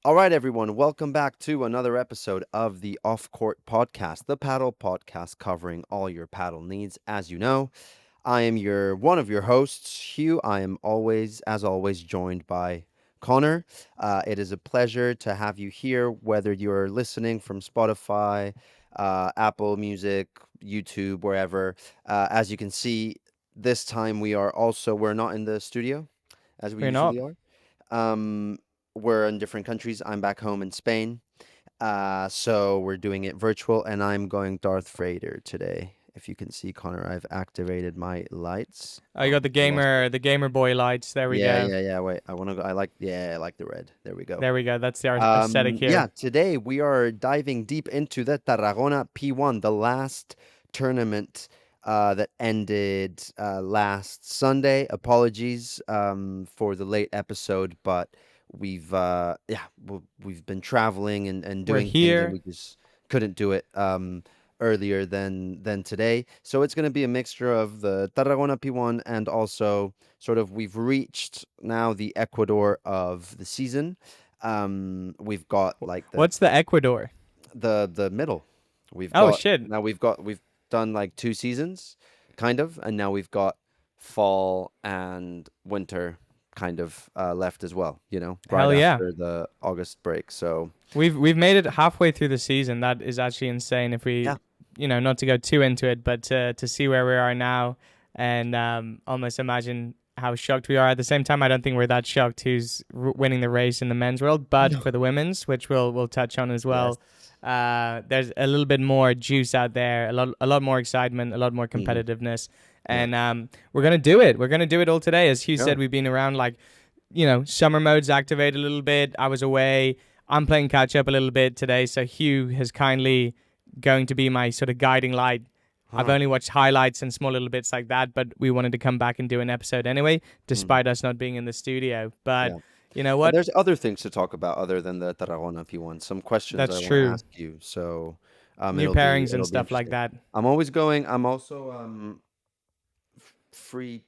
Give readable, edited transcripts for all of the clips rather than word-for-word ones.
All right, everyone, welcome back to another episode of the Off Court Podcast, the paddle podcast covering all your paddle needs. As you know, I am one of your hosts, Hugh. I am always, as always, joined by Connor. It is a pleasure to have you here, whether you're listening from Spotify, Apple Music, YouTube, wherever. As you can see, this time we're not in the studio as we We're not. usually are. Um, we're in different countries. I'm back home in Spain. So we're doing it virtual, and I'm going Darth Vader today. If you can see, Connor, I've activated my lights. I Oh, got the I lost it. gamer boy lights. There we Yeah, go. yeah, yeah. Wait, I want to go. I like the red. There we go. There we go. That's the aesthetic Yeah, here. today we are diving deep into the Tarragona P1, the last tournament that ended last Sunday. Apologies for the late episode, but we've been traveling and We're doing things, and here. we just couldn't do it earlier than today. So it's going to be a mixture of the Tarragona P1 and also sort of we've reached now the Ecuador of the season. We've got like What's the Ecuador? the middle. We've Oh got shit. we've done like two seasons, kind of, and now we've got fall and winter kind of left as well. Right Hell yeah. after the August break. So We've made it halfway through the season. That is actually insane. If yeah, we, not to go too into it, but to see where we are now, and almost imagine how shocked we are. At the same time, I don't think we're that shocked who's winning the race in the men's world, but no, for the women's, which we'll touch on as yes, well, there's a little bit more juice out there, a lot more excitement, a lot more hmm, competitiveness, yeah, and we're gonna do it. We're gonna do it all today. As Hugh yeah. said, we've been around like summer mode's activated a little bit. I was away. I'm playing catch up a little bit today, so Hugh has kindly going to be my sort of guiding light. I've Huh. only watched highlights and small little bits like that, but we wanted to come back and do an episode anyway, Hmm. despite us not being in the studio. But Yeah. you know And what? there's other things to talk about other than the Tarragona P1. Some questions I That's want to true. ask you. So New it'll be pairings and it'll be stuff like interesting. that. I'm also free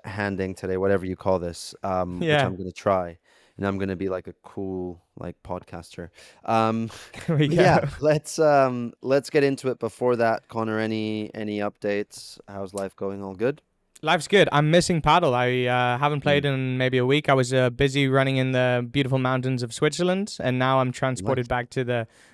handing today, whatever you call this, which Yeah, I'm gonna try, and I'm gonna be like a cool like podcaster. Um, there we but go. yeah, let's get into it. Before that, Connor, any updates? How's life going? All good? Life's good. I'm missing paddle. I haven't played Mm, in maybe a week. I was busy running in the beautiful mountains of Switzerland, and now I'm transported nice. back to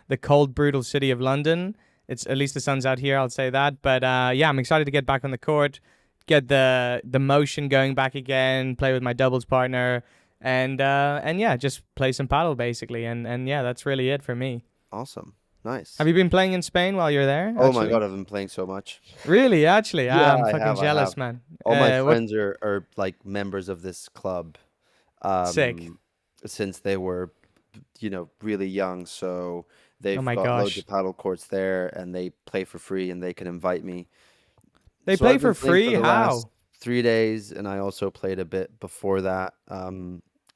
the cold, brutal city of London. It's at least the sun's out here. I'll say that. But yeah, I'm excited to get back on the court, get the motion going back again, play with my doubles partner, and yeah, just play some paddle basically. And yeah, that's really it for me. Awesome. Have Nice. you been playing in Spain while you're there? Oh my Actually, God, I've been playing so much. really? Actually, Yeah, I'm I fucking have. I have. jealous, man. All my What friends are like members of this club, sick? um, since they were, really young. So Oh they've my got loads gosh. of paddle courts there, and they play for free, and they can invite me. They So play I've for been playing for free? the last How? 3 days, and I also played a bit before that,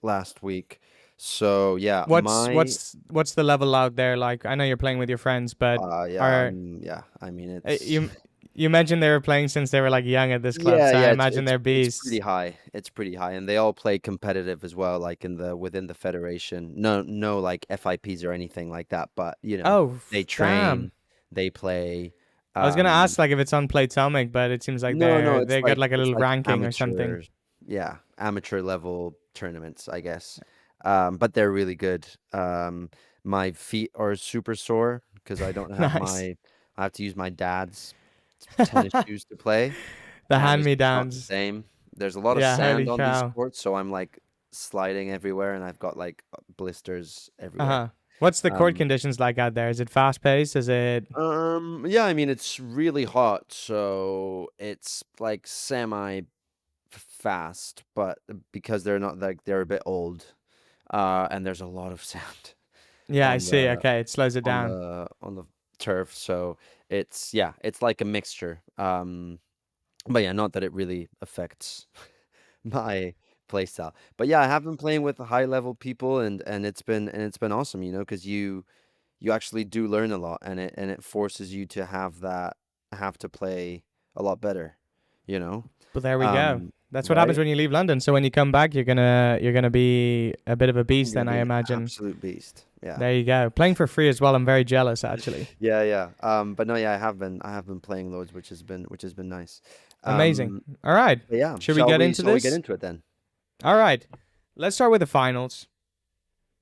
last week. So yeah, What's what's what's the level out there like? I know you're playing with your friends, but are yeah. I mean, uh, it's you you mentioned they were playing since they were like young at this club, yeah, so I yeah. It's imagine it's they're it's pretty beasts. high. It's pretty high, and they all play competitive as well, like within the federation. No, like FIPs or anything like that. But Oh, they damn. train, they play. I was gonna Um, ask like if it's on Playtomic, but it seems like no, they got like a it's little like ranking or something. amateur, yeah, amateur level tournaments, I guess. But they're really good. My feet are super sore because Nice. I have to use my dad's tennis The shoes to play, and hand it's me just not the downs. same. There's a lot of Yeah, holy sand on these cow. courts, so I'm like sliding everywhere, and I've got like blisters Uh everywhere. huh. What's the court Um, conditions like out there? Is it fast paced? Is it yeah, I mean it's really hot, so it's like semi fast, but because they're not like they're a bit old, and there's a lot of sand yeah, I on see. the Okay, it slows it down. on the turf, so it's like a mixture. But yeah, not that it really affects my play style. But yeah, I have been playing with high level people, and it's been awesome, because you actually do learn a lot, and it forces you to have to play a lot better, you know. But there we go. Um, That's what happens right? when you leave London. So when you come back, you're gonna be a bit of a beast. You're gonna Then be I an imagine. absolute beast. Yeah. There you go. Playing for free as well. I'm very jealous, actually. Yeah, yeah. But no, yeah, I have been playing loads, which has been nice. Amazing. Um, All right. but yeah, Should we shall get we into shall we get this? into it then? All right. Let's start with the finals.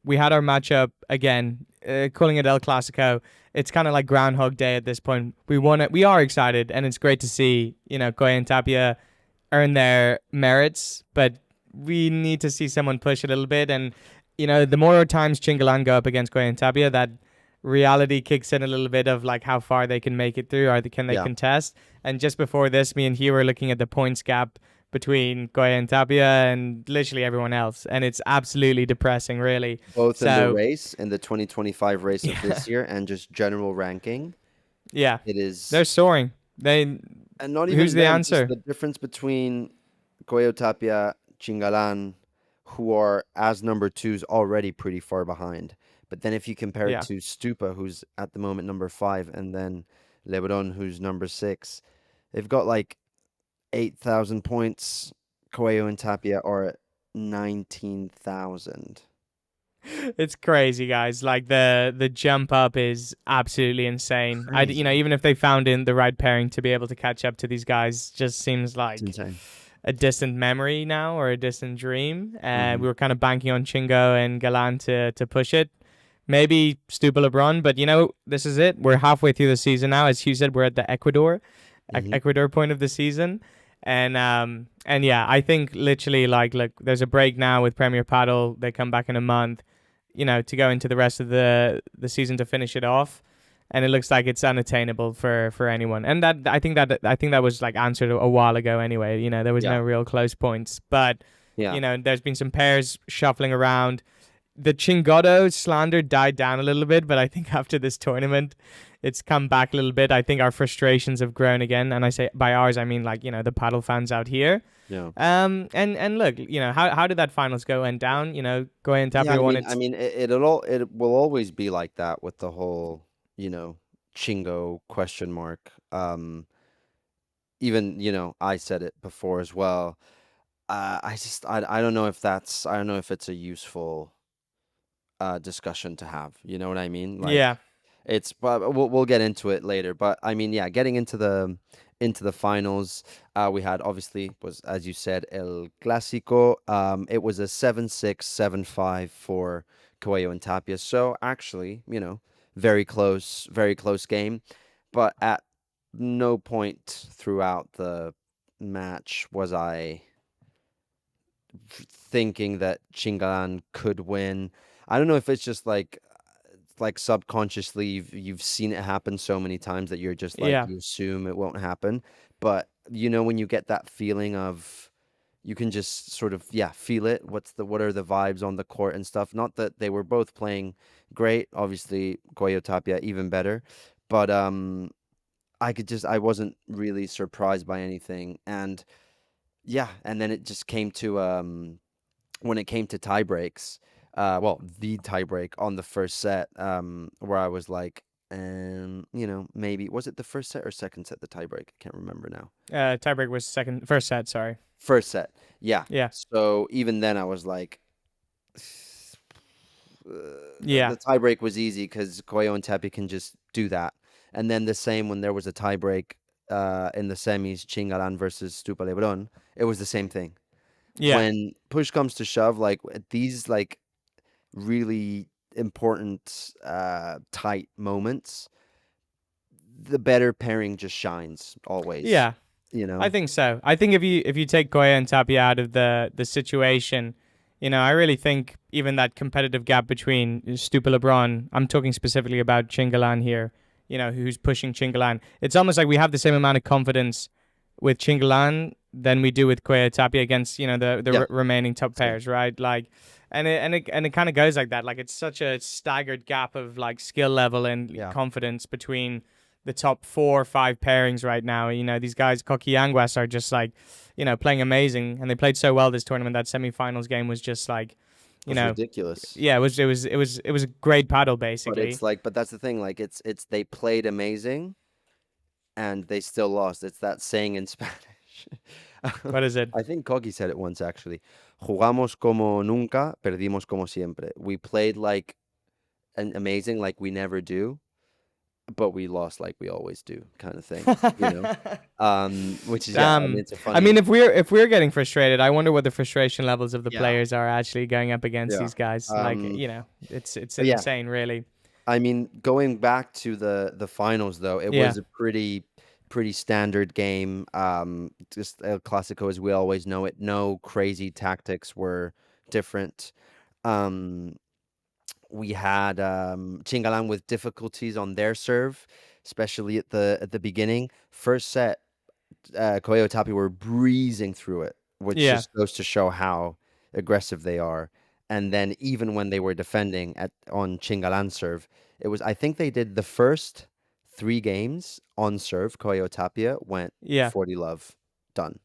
We had our matchup again, calling it El Clasico. It's kind of like Groundhog Day at this point. We won it. We are excited, and it's great to see Coello and Tapia earn their merits, but we need to see someone push a little bit. And the more times Chingalan go up against Coello and Tapia, that reality kicks in a little bit of like how far they can make it through, or can they Yeah, contest. And just before this, me and Hugh were looking at the points gap between Goya and Tapia and literally everyone else, and it's absolutely depressing, really. both in the So race, in the 2025 race of yeah, this year, and just general ranking. yeah, It is, they're soaring. They and not Who's even the them, just answer? the difference between Coello Tapia, Chingalan, who are as number twos already pretty far behind. But then if you compare it Yeah, to Stupa, who's at the moment number five, and then Lebrón, who's number six, they've got like 8,000 points. Coello and Tapia are at 19,000. it's crazy, guys. Like the jump up is absolutely insane. Crazy. Even if they found in the right pairing to be able to catch up to these guys, just seems It's like insane. a distant memory now or a distant dream. And Hmm. we were kind of banking on Chingo and Galan to push it. Maybe Stupa LeBron, but this is it. We're halfway through the season now. As Hugh said, we're at the Hmm. Ecuador point of the season. And yeah, I think literally like look, there's a break now with Premier Paddle. They come back in a month, to go into the rest of the season to finish it off. And it looks like it's unattainable for anyone. And I think that was like answered a while ago anyway. There was Yeah. no real close points. But Yeah. there's been some pairs shuffling around. The Chingotto slander died down a little bit, but I think after this tournament, it's come back a little bit. I think our frustrations have grown again, and I say by ours, I mean like the paddle fans out here. Yeah. And look, how did that finals go and down? Go and Yeah, Tapia won it. it will always be like that with the whole, you know, Chingo question mark. Even, I said it before as well. I don't know if I don't know if it's a useful discussion to have. You know what I mean? Like Yeah, but we'll get into it later. But I mean, yeah, getting into the finals, we had obviously was as you said El Clásico. It was a 7-6, 7-5 for Coello and Tapia. So actually, very close game. But at no point throughout the match was I thinking that Chingalan could win. I don't know if it's just like subconsciously you've seen it happen so many times that you're just like yeah, you assume it won't happen. But when you get that feeling of you can just sort of feel it. What are the vibes on the court and stuff? Not that they were both playing great. Obviously, Coello Tapia even better, but I wasn't really surprised by anything. And yeah, and then it just came to when it came to tie breaks, well, the tie break on the first set, where I was like, maybe was it the first set or second set, the tie break? I can't remember now. tiebreak was first set. Sorry. First set, yeah. Yeah, So even then, I was like, the yeah, tie break was easy because Koyo and Tepe can just do that. And then the same when there was a tie break in the semis, Chingalan versus Stupa Lebron, it was the same thing. yeah. When push comes to shove, like at these like really important tight moments, the better pairing just shines always, Yeah, you I know? think so. I think if you take Goya and Tapia out of the situation, I really think even that competitive gap between Stupa LeBron, I'm talking specifically about Chingalan here, who's pushing Chingalan. It's almost like we have the same amount of confidence with Chingalan than we do with Goya Tapia against, the Yeah, remaining top same. pairs, right? Like, and it kind of goes like that. Like it's such a staggered gap of like skill level and Yeah. confidence between the top 4 or 5 pairings right now. These guys, Koki Yanguas, are just like, playing amazing, and they played so well this tournament. That semifinals game was just like, It you was know, ridiculous. yeah, it was a great paddle But basically. it's like, but that's the thing, like it's they played amazing and they still lost. It's that saying in Spanish. What is it? I think Kogi said it once actually. Jugamos como nunca, perdimos como siempre. We played like an amazing, like we never do, but we lost like we always do, kind of thing. You know, which is yeah. I mean, Damn. it's a I mean, funny. if we're getting frustrated, I wonder what the frustration levels of the Yeah, players are actually going up against yeah. these guys. Like, Um, it's but yeah, insane, really. I mean, going back to the finals though, it Yeah. was a pretty standard game. Just El Clasico as we always know it. No crazy tactics were different. Um, we had Chingalan with difficulties on their serve, especially at the beginning. First set, Coello Tapia were breezing through it, which Yeah. just goes to show how aggressive they are. And then even when they were defending at on Chingalan serve, it was I think they did the first three games on serve. Coello Tapia went Yeah. 40 love, done.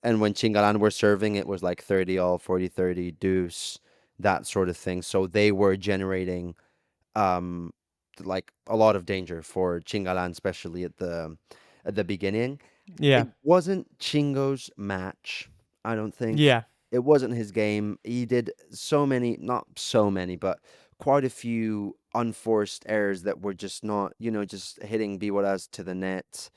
And when Chingalan were serving, it was like 30 all, 40-30 deuce, that sort of thing. So they were generating um like a lot of danger for Chingalan, especially at the beginning. Yeah. It wasn't Chingo's match, I don't think. Yeah. It wasn't his game. He did so many, not so many, but quite a few unforced errors that were just not, just hitting Biwaras to the net,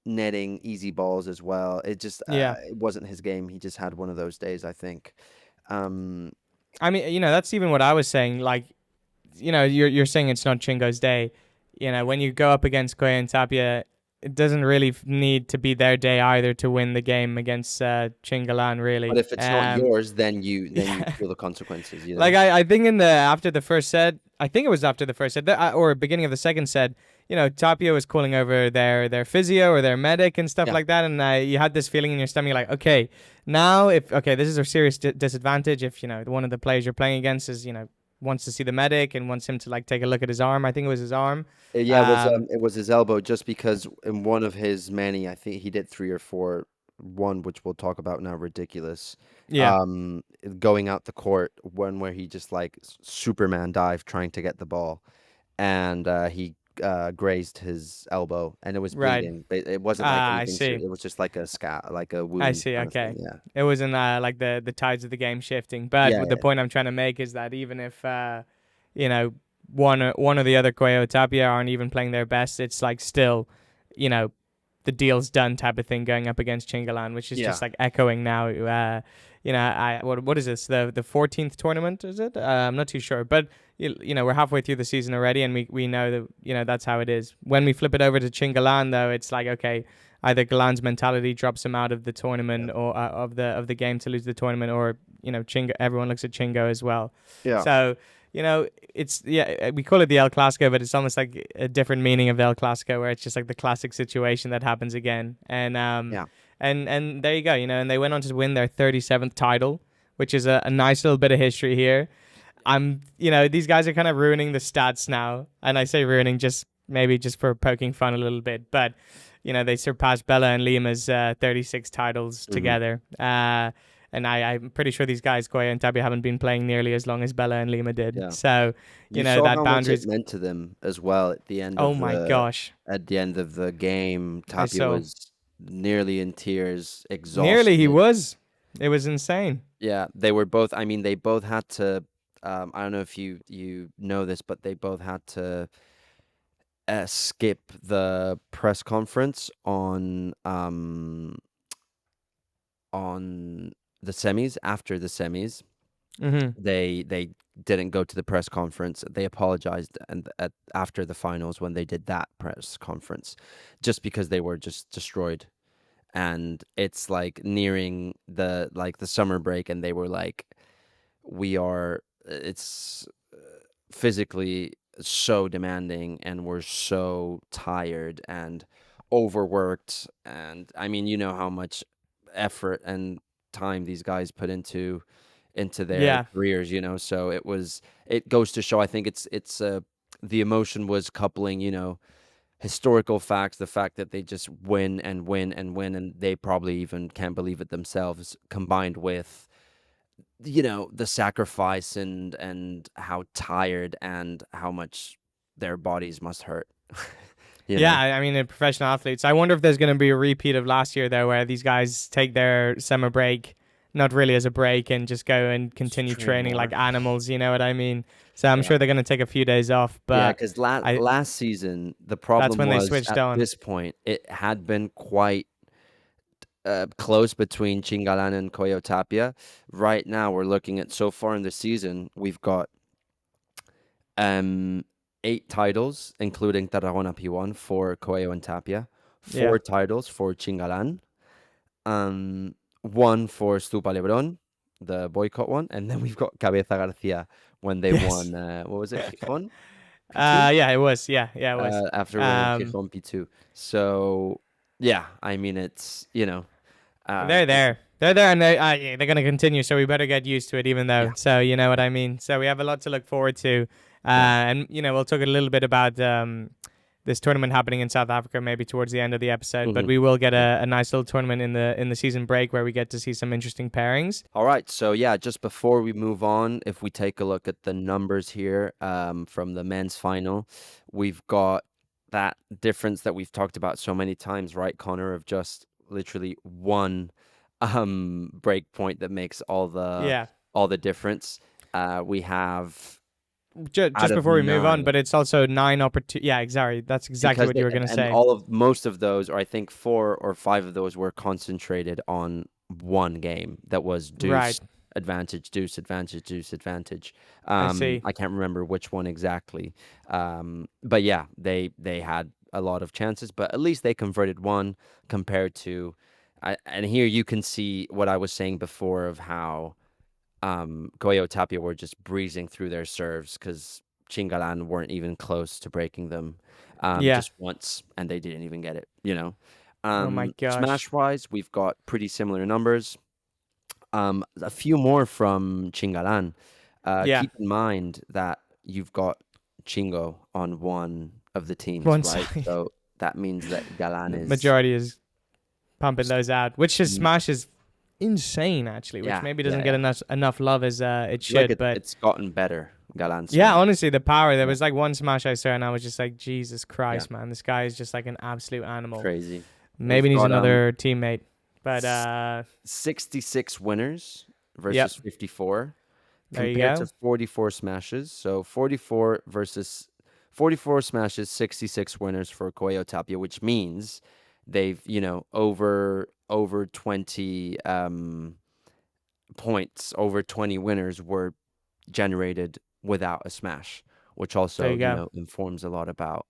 netting easy balls as well. Yeah. It wasn't his game. He just had one of those days, I think. Um, I mean, that's even what I was saying. Like, you're saying it's not Chingo's day. When you go up against Koya and Tapia, it doesn't really need to be their day either to win the game against Chingalan, but really. if it's not yours, then you Yeah. feel the consequences, you Like know? I think in the after the first set, I think it was after the first set, or beginning of the second set. Tapia was calling over their physio or their medic and stuff Yeah. like that, and you had this feeling in your stomach, like, okay, now if okay, this is a serious disadvantage. If one of the players you're playing against is wants to see the medic and wants him to like take a look at his arm. I think it was his arm. Yeah, Um, it was his elbow just because in one of his many, I think he did three or four, one which we'll talk about now, ridiculous. yeah, Going out the court, one where he just like Superman dive trying to get the ball, and he grazed his elbow and it was right. bleeding. But it wasn't like Ah, I anything see. serious. It was just like a scat, like a I wound see. kind of thing. Okay. Yeah. It wasn't like the tides of the game shifting, but Yeah, the yeah, point I'm trying to make is that even if you know one or the other Coello Tapia aren't even playing their best, it's like still, you know, the deal's done type of thing going up against Chingalan, which is yeah, just like echoing now. What is this? The 14th tournament is it? I'm not too sure, but we're halfway through the season already, and we know that that's how it is. When we flip it over to Chingalan, though, it's like okay, either Galan's mentality drops him out of the yeah, tournament or of the game to lose the tournament, or Chingo. Everyone looks at Chingo as well. yeah, So it's we call it the El Clasico, but it's almost like a different meaning of El Clasico, where it's just like the classic situation that happens again. yeah. And there you go, and they went on to win their 37th title, which is a nice little bit of history here. These guys are kind of ruining the stats now, and I say ruining just maybe just for poking fun a little bit, but they surpassed Bella and Lima's 36 titles Hmm. together. And I'm pretty sure these guys, Koya and Tabi, haven't been playing nearly as long as Bella and Lima did. Yeah. So, You saw that how much it boundaries. meant to them as well at the end Oh of my the gosh. game. I Tapia saw. was nearly in tears, Nearly he exhausted. was. It was insane. Yeah, they were both. I mean, they both had to. I don't know if you know this, but they both had to skip the press conference on the semis. After the semis, Mm-hmm. they didn't go to the press conference. They apologized and after the finals when they did that press conference, just because they were just destroyed. And it's like nearing the summer break, and they were like, we are. It's physically so demanding, and we're so tired and overworked. And I mean, you know how much effort and time these guys put into their Yeah. careers, so it goes to show. I think the emotion was coupling, historical facts, the fact that they just win and win and win, and they probably even can't believe it themselves, combined with the sacrifice and how tired and how much their bodies must hurt. you Yeah, know. I mean, professional athletes. I wonder if there's going to be a repeat of last year, though, where these guys take their summer break, not really as a break, and just go and Just continue train training like more. animals. You know what I mean? So I'm Yeah. sure they're going to take a few days off, Yeah, but because I last season the that's problem when they was switched at on. this point it had been quite close between Chingalan and Coello Tapia. Right now, we're looking at so far in the season, we've got um, 8 titles, including Tarragona P1 for Coello and Tapia, Yeah. 4 titles for Chingalan, um, one for Stupa Lebrón, the boycott one, and then we've got Cabeza Garcia when they Yes. won, what was it, Gijón P2? Yeah, it was. Yeah, yeah, it was. After winning Um, Gijón P2. So, yeah, I mean, it's, they're there. They're there, and yeah, they're going to continue. So we better get used to it, even yeah, though. So you know what I mean. So we have a lot to look forward to, yeah. and we'll talk a little bit about this tournament happening in South Africa maybe towards the end of the episode. But Hmm. we will get Yeah. a nice little tournament in the season break where we get to see some interesting pairings. All right. So yeah, just before we move on, if we take a look at the numbers here, from the men's final, we've got that difference that we've talked about so many times, right, Connor, of just literally one break point that makes Yeah. all the difference. We have out Just of before we move on, but 9. it's also 9 opportunities. Yeah, exactly. That's exactly Because what you were going to and say. all of most of those, or I think 4 or 5 of those, were concentrated on one game that was Right. deuce advantage, deuce advantage. I see. I can't remember which one exactly. But yeah, they had a lot of chances, but at least they converted one compared to. And here you can see what I was saying before of how Coello Tapia were just breezing through their serves because Chingalan weren't even close to breaking them, Yeah. just once, and they didn't even get it, Oh my gosh. Smash wise, we've got pretty similar numbers. A few more from Chingalan. Yeah. Keep in mind that you've got Chingo on one of the teams, One right? side. So that means that Galan The is, majority is pumping those out, which his mm, smash is insane actually, which yeah, maybe yeah, doesn't get yeah. enough love as it I feel like should. But it's gotten better, Galan's yeah, smash. honestly, the power. There Yeah, was like one smash I saw, and I was just like, Jesus yeah, Christ, man, this guy is just like an absolute animal. crazy. Maybe We've needs got another teammate. But 66 winners yep, versus 54 there you compared to go. 44 smashes. So 44 versus 44 smashes, 66 winners for Coello Tapia, which means they've, over 20 points, over 20 winners were generated without a smash, which There also, you go. informs a lot about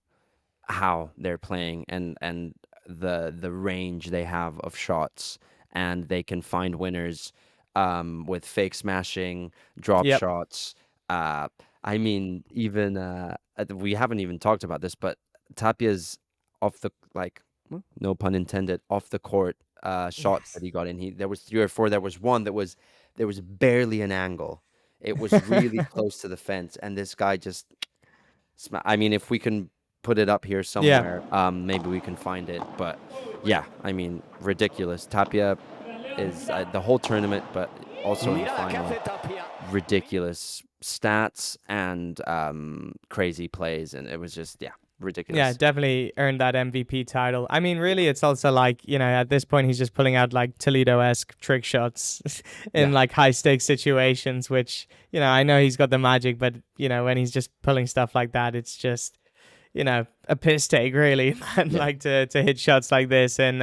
how they're playing and the range they have of shots, and they can find winners with fake smashing, drop Yep. shots. I mean, even we haven't even talked about this, but Tapia's off the, like, well, no pun intended, off the court shots that Yes. he got in. There was 3 or 4. There was one that was there was barely an angle. It was really close to the fence, and this guy just I mean, if we can put it up here Yeah. somewhere, maybe we can find it. But yeah, I mean, ridiculous. Tapia is the whole tournament, but also in the Mira la que final, hace Tapia. ridiculous stats and crazy plays, and it was just, yeah, Yeah, ridiculous. definitely earned that MVP title. I mean, really, it's also like, at this point, he's just pulling out like Toledo-esque trick shots Yeah, in like high stakes situations, which, I know he's got the magic, but, when he's just pulling stuff like that, it's just, a piss take, really, and yeah, like to hit shots like this and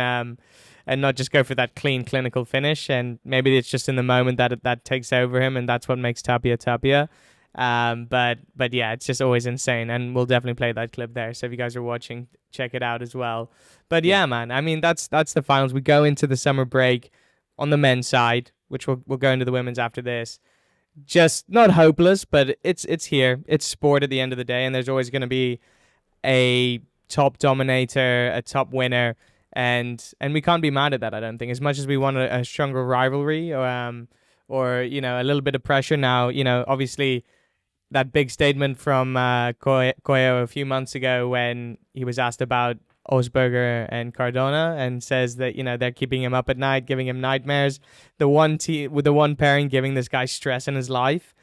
not just go for that clean clinical finish. And maybe it's just in the moment that takes over him, and that's what makes Tapia Tapia. But yeah, it's just always insane, and we'll definitely play that clip there. So if you guys are watching, check it out as well. But yeah, yeah, man, I mean that's the finals. We go into the summer break on the men's side, which we'll go into the women's after this. Just not hopeless, but it's here. It's sport at the end of the day, and there's always going to be a top dominator, a top winner, and we can't be mad at that. I don't think, as much as we want a stronger rivalry or a little bit of pressure now. Obviously that big statement from Coello a few months ago when he was asked about Augsburger and Cardona, and says that they're keeping him up at night, giving him nightmares. The one team with the one pairing giving this guy stress in his life.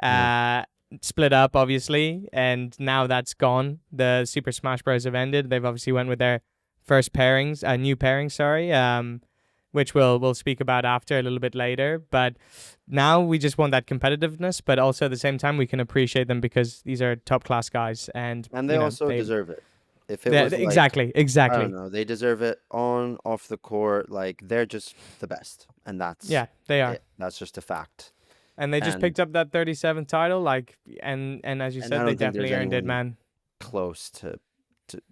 yeah. split up, obviously, and now that's gone. The Super Smash Bros. Have ended. They've obviously went with their first pairings, new pairings, sorry, which we'll speak about after a little bit later. But now we just want that competitiveness, but also at the same time we can appreciate them because these are top class guys, and And they also deserve it. If it was like, exactly, I don't exactly, know, they deserve it on, off the court. Like, they're just the best. And that's yeah, they are. it. That's just a fact. And they just And picked up that 37th title, like, and as you and I said, they don't think there's definitely earned it, anyone man. close to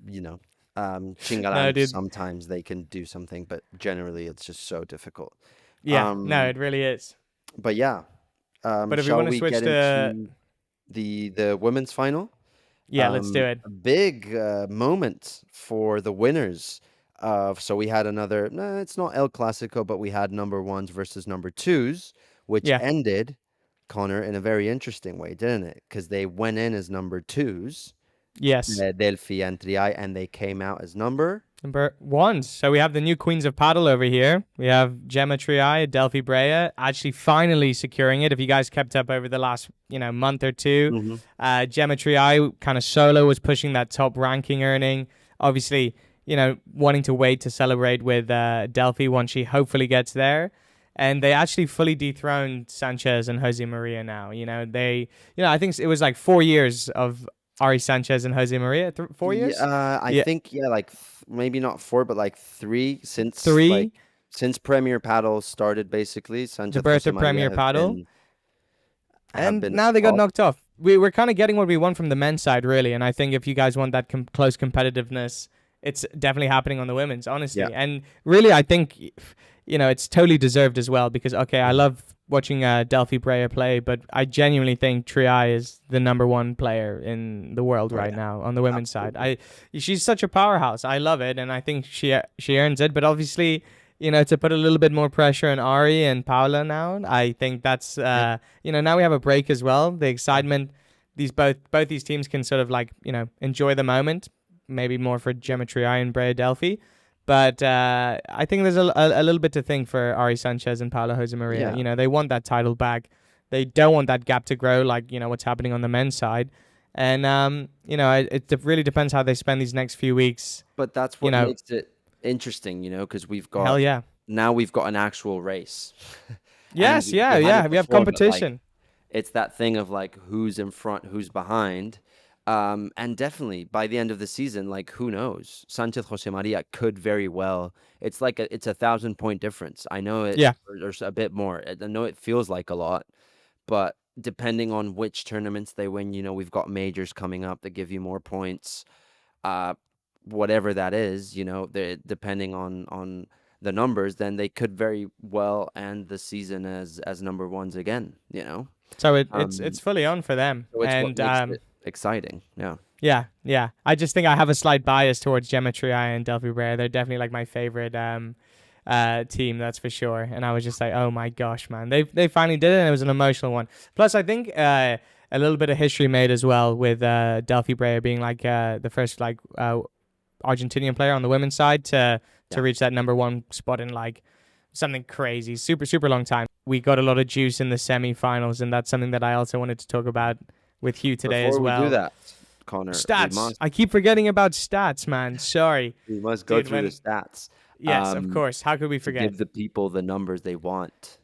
No, Chingalan. dude. Sometimes they can do something, but generally it's just so difficult. Yeah, no, Um, it really is. but yeah, But if we shall want to we switch get to, into the women's final? yeah, let's do it. A big moment for the winners. So we had another. Nah, it's not El Clasico, but we had number 1s versus number 2s, which Yeah. ended, Connor, in a very interesting way, didn't it? Because they went in as number 2s, Yes. Delphi and Triay, and they came out as number. Number ones. So we have the new queens of paddle over here. We have Gemma Triay, Delphi Brea, actually finally securing it. If you guys kept up over the last month or two, Hmm. Gemma Triay kind of solo was pushing that top ranking earning. Obviously, wanting to wait to celebrate with Delphi once she hopefully gets there. And they actually fully dethroned Sanchez and Josemaría now. I think it was like 4 years of Ari Sanchez and Josemaría. 4 years? Yeah, I Yeah, think like maybe not 4, but like 3 since three. Premier Paddle started. Basically, The Sanchez birth Jose of Maria Premier Paddle. have And been now they got off. knocked off. We're kind of getting what we want from the men's side, really. And I think if you guys want that close competitiveness, it's definitely happening on the women's, Yeah. honestly. And really, I think, it's totally deserved as well because, okay, I Mhm. love watching Delphi Brea play, but I genuinely think Triay is the number one player in the world Oh right yeah, now on the women's side. absolutely. She's such a powerhouse. I love it. And I think she earns it. But obviously, to put a little bit more pressure on Ari and Paula now, I think that's Yeah. now we have a break as well. The Yeah. excitement, these both these teams can sort of like enjoy the moment. Maybe more for Geometry I and Brea Delphi, but I think there's a little bit to think for Ari Sanchez and Paula Jose Maria. Yeah. They want that title back. They don't want that gap to grow, like what's happening on the men's side. And it really depends how they spend these next few weeks. But that's You what know, makes it interesting, because hell yeah, we've got an actual race. And yes, we yeah, had yeah. it We have before, but like competition. it's that thing of like who's in front, who's behind. And definitely by the end of the season, like who knows? Sanchez Jose Maria could very well. It's like it's a 1,000 point difference. I know it, Yeah, or a bit more. I know it feels like a lot, but depending on which tournaments they win, we've got majors coming up that give you more points. Uh, Whatever that is, depending on the numbers, then they could very well end the season as number 1s again. so it's Um, it's fully on for them, so it's what and makes it exciting. Yeah. yeah, yeah. I just think I have a slight bias towards Geometry I and Delphi Brea. They're definitely like my favorite team, that's for sure. And I was just like, oh my gosh, man, they finally did it, and it was an emotional one. Plus, I think a little bit of history made as well with Delphi Brea being like the first like Argentinian player on the women's side to Yeah. reach that number one spot in like something crazy, super super long time. We got a lot of juice in the semi-finals, and that's something that I also wanted to talk about with Hugh today as Before we do well. that, Connor, we Stats. must I keep forgetting about stats, man. Sorry, we must go dude. through the stats, Yes, of course. How could we to forget? give the people the numbers they want.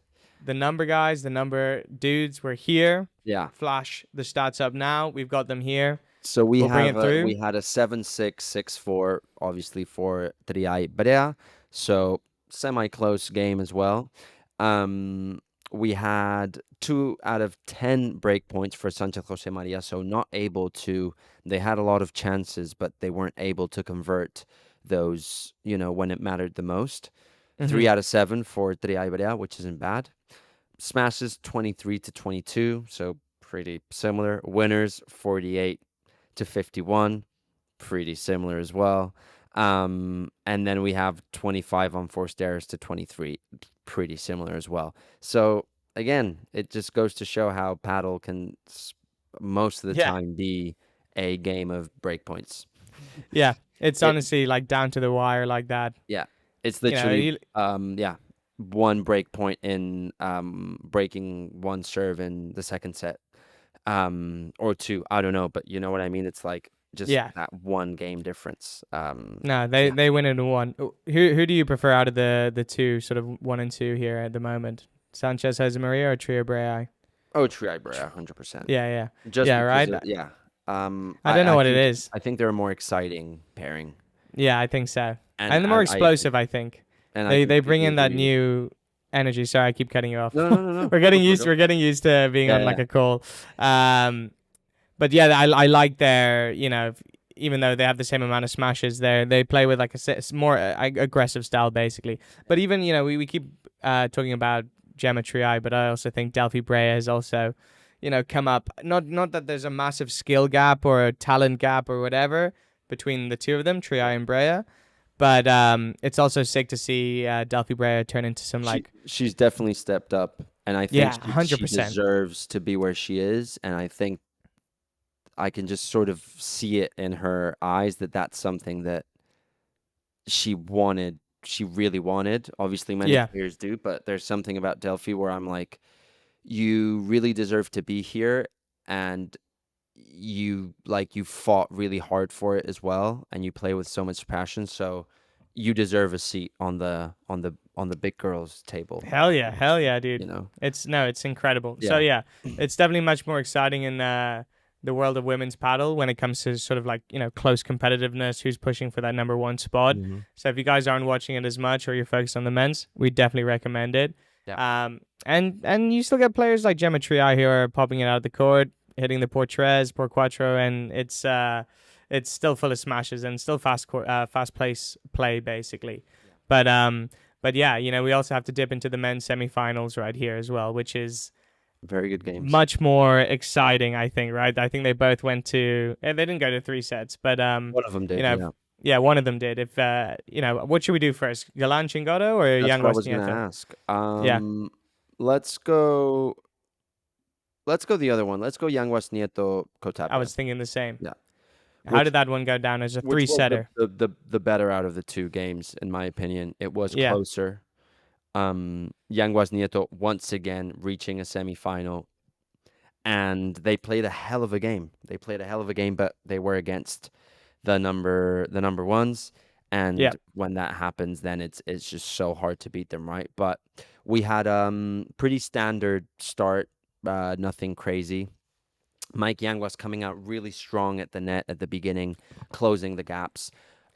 The number guys, the number dudes were here. Yeah. Flash the stats up now. We've got them here. So we We'll bring have it through. we had a 7-6, 6-4, obviously for Triay Brea. So semi-close game as well. Um, we had 2 out of 10 break points for Sanchez Jose Maria, so not able to. They had a lot of chances, but they weren't able to convert those, when it mattered the most. Mm-hmm. 3 out of 7 for Triay Brea, which isn't bad. Smashes 23-22, so pretty similar. Winners 48-51, pretty similar as well. And then we have 25 on forced errors to 23, pretty similar as well. So again, it just goes to show how paddle can most of the Yeah, time be a game of breakpoints. yeah. It's It honestly like down to the wire like that. Yeah, it's You know, literally you, yeah, one break point in breaking one serve in the second set. or two. I don't know, but you know what I mean. It's like just Yeah. that one game difference. No, they Yeah. they win it in one. Who do you prefer out of the two, sort of one and two here at the moment? Sanchez, Josemaría, or Triay Brea? Oh, Triay Brea, 100%. Yeah, yeah, Just yeah. because Right. of yeah. I don't know what it is. I think they're a more exciting pairing, Yeah, I think so. and And the more explosive, I think. I They bring completely in that agree. new energy. Sorry, I keep cutting you off. No, no, no, no. we're Go, getting go, used. go. We're getting used to being Yeah, on yeah, like a call. Um, but yeah, I like their, even though they have the same amount of smashes, they play with like a more aggressive style basically. But even we keep talking about Triay, but I also think Delphi Brea has also come up. Not that there's a massive skill gap or a talent gap or whatever between the two of them, Triay and Brea. But it's also sick to see Delphi Brea turn into some like she's definitely stepped up, and I think yeah, 100%. deserves to be where she is, and I think I can just sort of see it in her eyes that that's something that she wanted, she really wanted. Obviously, many Yeah, players do, but there's something about Delphi where I'm like, you really deserve to be here, and you fought really hard for it as well, and you play with so much passion, so you deserve a seat on the big girls table, hell yeah, dude. you know? It's incredible. So Yeah. yeah, it's definitely much more exciting in the world of women's paddle when it comes to sort of like close competitiveness, who's pushing for that number one spot. Hmm. So if you guys aren't watching it as much or you're focused on the men's, we definitely recommend it. Yeah. And you still get players like Gemma Triay who are popping it out of the court, hitting the por tres, por cuatro, and it's still full of smashes and still fast pace play basically. Yeah. But yeah, we also have to dip into the men's semifinals right here as well, which is Very good games. much more exciting, I think. Right? I think they both went to. They didn't go to three sets, but One of them you did, know, yeah. yeah, one of them did. If what should we do first? Galán Chingotto or That's what I Yanguas was gonna Nieto? ask. Yeah, Let's go. Let's go the other one. Let's go Yanguas Nieto I Kotapia. was thinking the same. Yeah. How Which did that one go down as a three which was setter? the better out of the two games, in my opinion. It was Yeah, closer. Yanguas Nieto once again reaching a semifinal, and they played a hell of a game. They played a hell of a game, but they were against the number ones, yeah, and when that happens, then it's just so hard to beat them, right? But we had pretty standard start, nothing crazy. Mike Yang was coming out really strong at the net at the beginning, closing the gaps.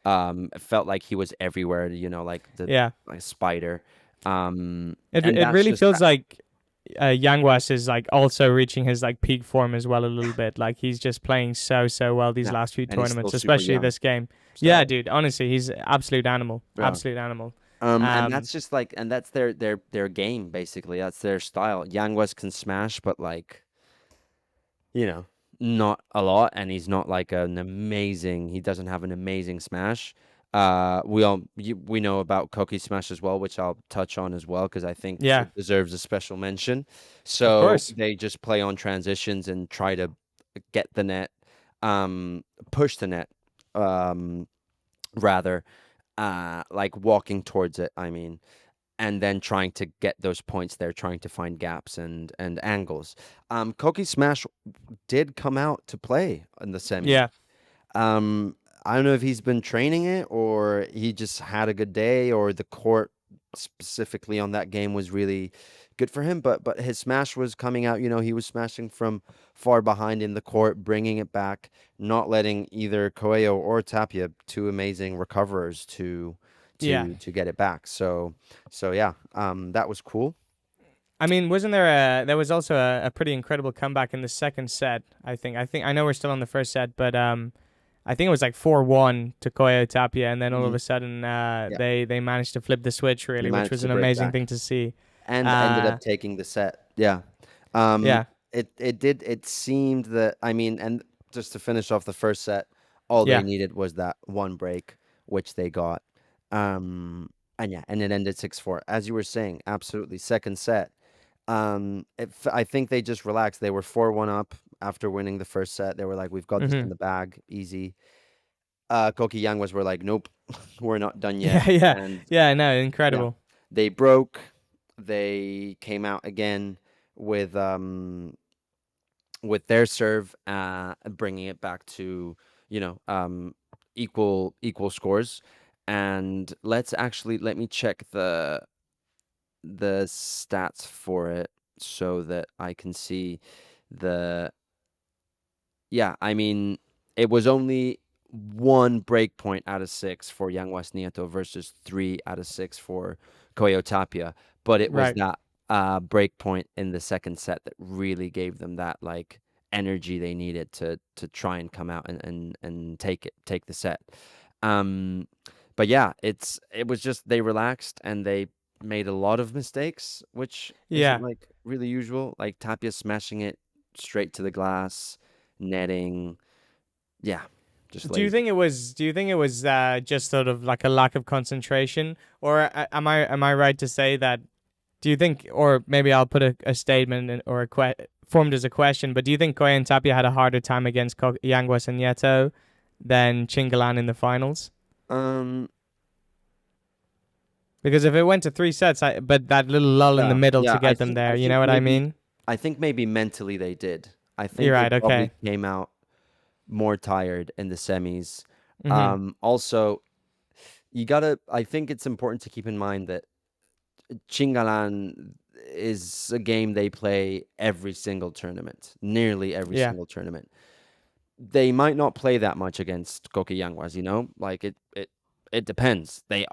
It felt like he was everywhere, like the yeah. like spider. And It that's really just feels like Yanguas is like also reaching his like peak form as well a little bit. Like he's just playing so well these yeah, last few and he's still tournaments, super especially young. this game. Yeah, So dude. Honestly, he's absolute animal. yeah. Absolute animal. And Um, that's just like, and that's their game basically. That's their style. Yanguas can smash, but like, you know, not a lot, and he's not like an amazing. He doesn't have an amazing smash. We know about Koki Smash as well, which I'll touch on as well because I think yeah, it deserves a special mention. of So course. they just play on transitions and try to get the net, push the net, um, rather, like walking towards it. I mean, and then trying to get those points there, trying to find gaps and angles. Koki Smash did come out to play in the semis. Yeah. Um, I don't know if he's been training it or he just had a good day or the court specifically on that game was really good for him. But his smash was coming out. He was smashing from far behind in the court, bringing it back, not letting either Coello or Tapia, two amazing recoverers, to Yeah. get it back. So yeah, that was cool. I mean, wasn't there was also a pretty incredible comeback in the second set, I think I know we're still on the first set, but I think it was like 4-1 to Coello Tapia, and then all of Hmm. a sudden Yeah, they managed to flip the switch they really, which managed was to an break amazing back thing to see. and ended Uh up taking the set. Yeah. Um, yeah. it seemed that, I mean, and just to finish off the first set, all they Yeah. needed was that one break, which they got. Um, and yeah, and it ended 6-4. As you were saying, absolutely. Second set. I think they just relaxed. They were 4-1 up after winning the first set. They were like, "We've got this in Mhm. the bag, easy." Koki Young were like, "Nope, we're not done yet." Yeah, yeah. And Yeah, no, yeah, incredible. they broke. They came out again with with their serve, bringing it back to, you know, equal scores. And let me check the stats for it so that I can see the yeah, I mean, it was only one break point out of six for Yanguas Nieto versus three out of six for Coello Tapia. But it was Right. that break point in the second set that really gave them that like energy they needed to try and come out and take the set. Um, but yeah, it was just they relaxed and they made a lot of mistakes, which isn't Yeah. like really usual. Like Tapia smashing it straight to the glass, netting. Yeah, just lazy. Do you think it was just sort of like a lack of concentration, or am I right to say that? Do you think, or maybe I'll put a statement or formed as a question, but do you think Koya and Tapia had a harder time against Yanguas and Nieto than Chingalan in the finals? Um, Because if it went to three sets, but that little lull in the yeah, middle to yeah. get them there, I you think know what I maybe mean? mentally they did. I You're think they right. probably Okay. came out more tired in the semis. Mhm. Also, you gotta. I think it's important to keep in mind that Chingalan is a game they play every single tournament, nearly every Yeah. single tournament. They might not play that much against Yanguas, you know? Like it depends. They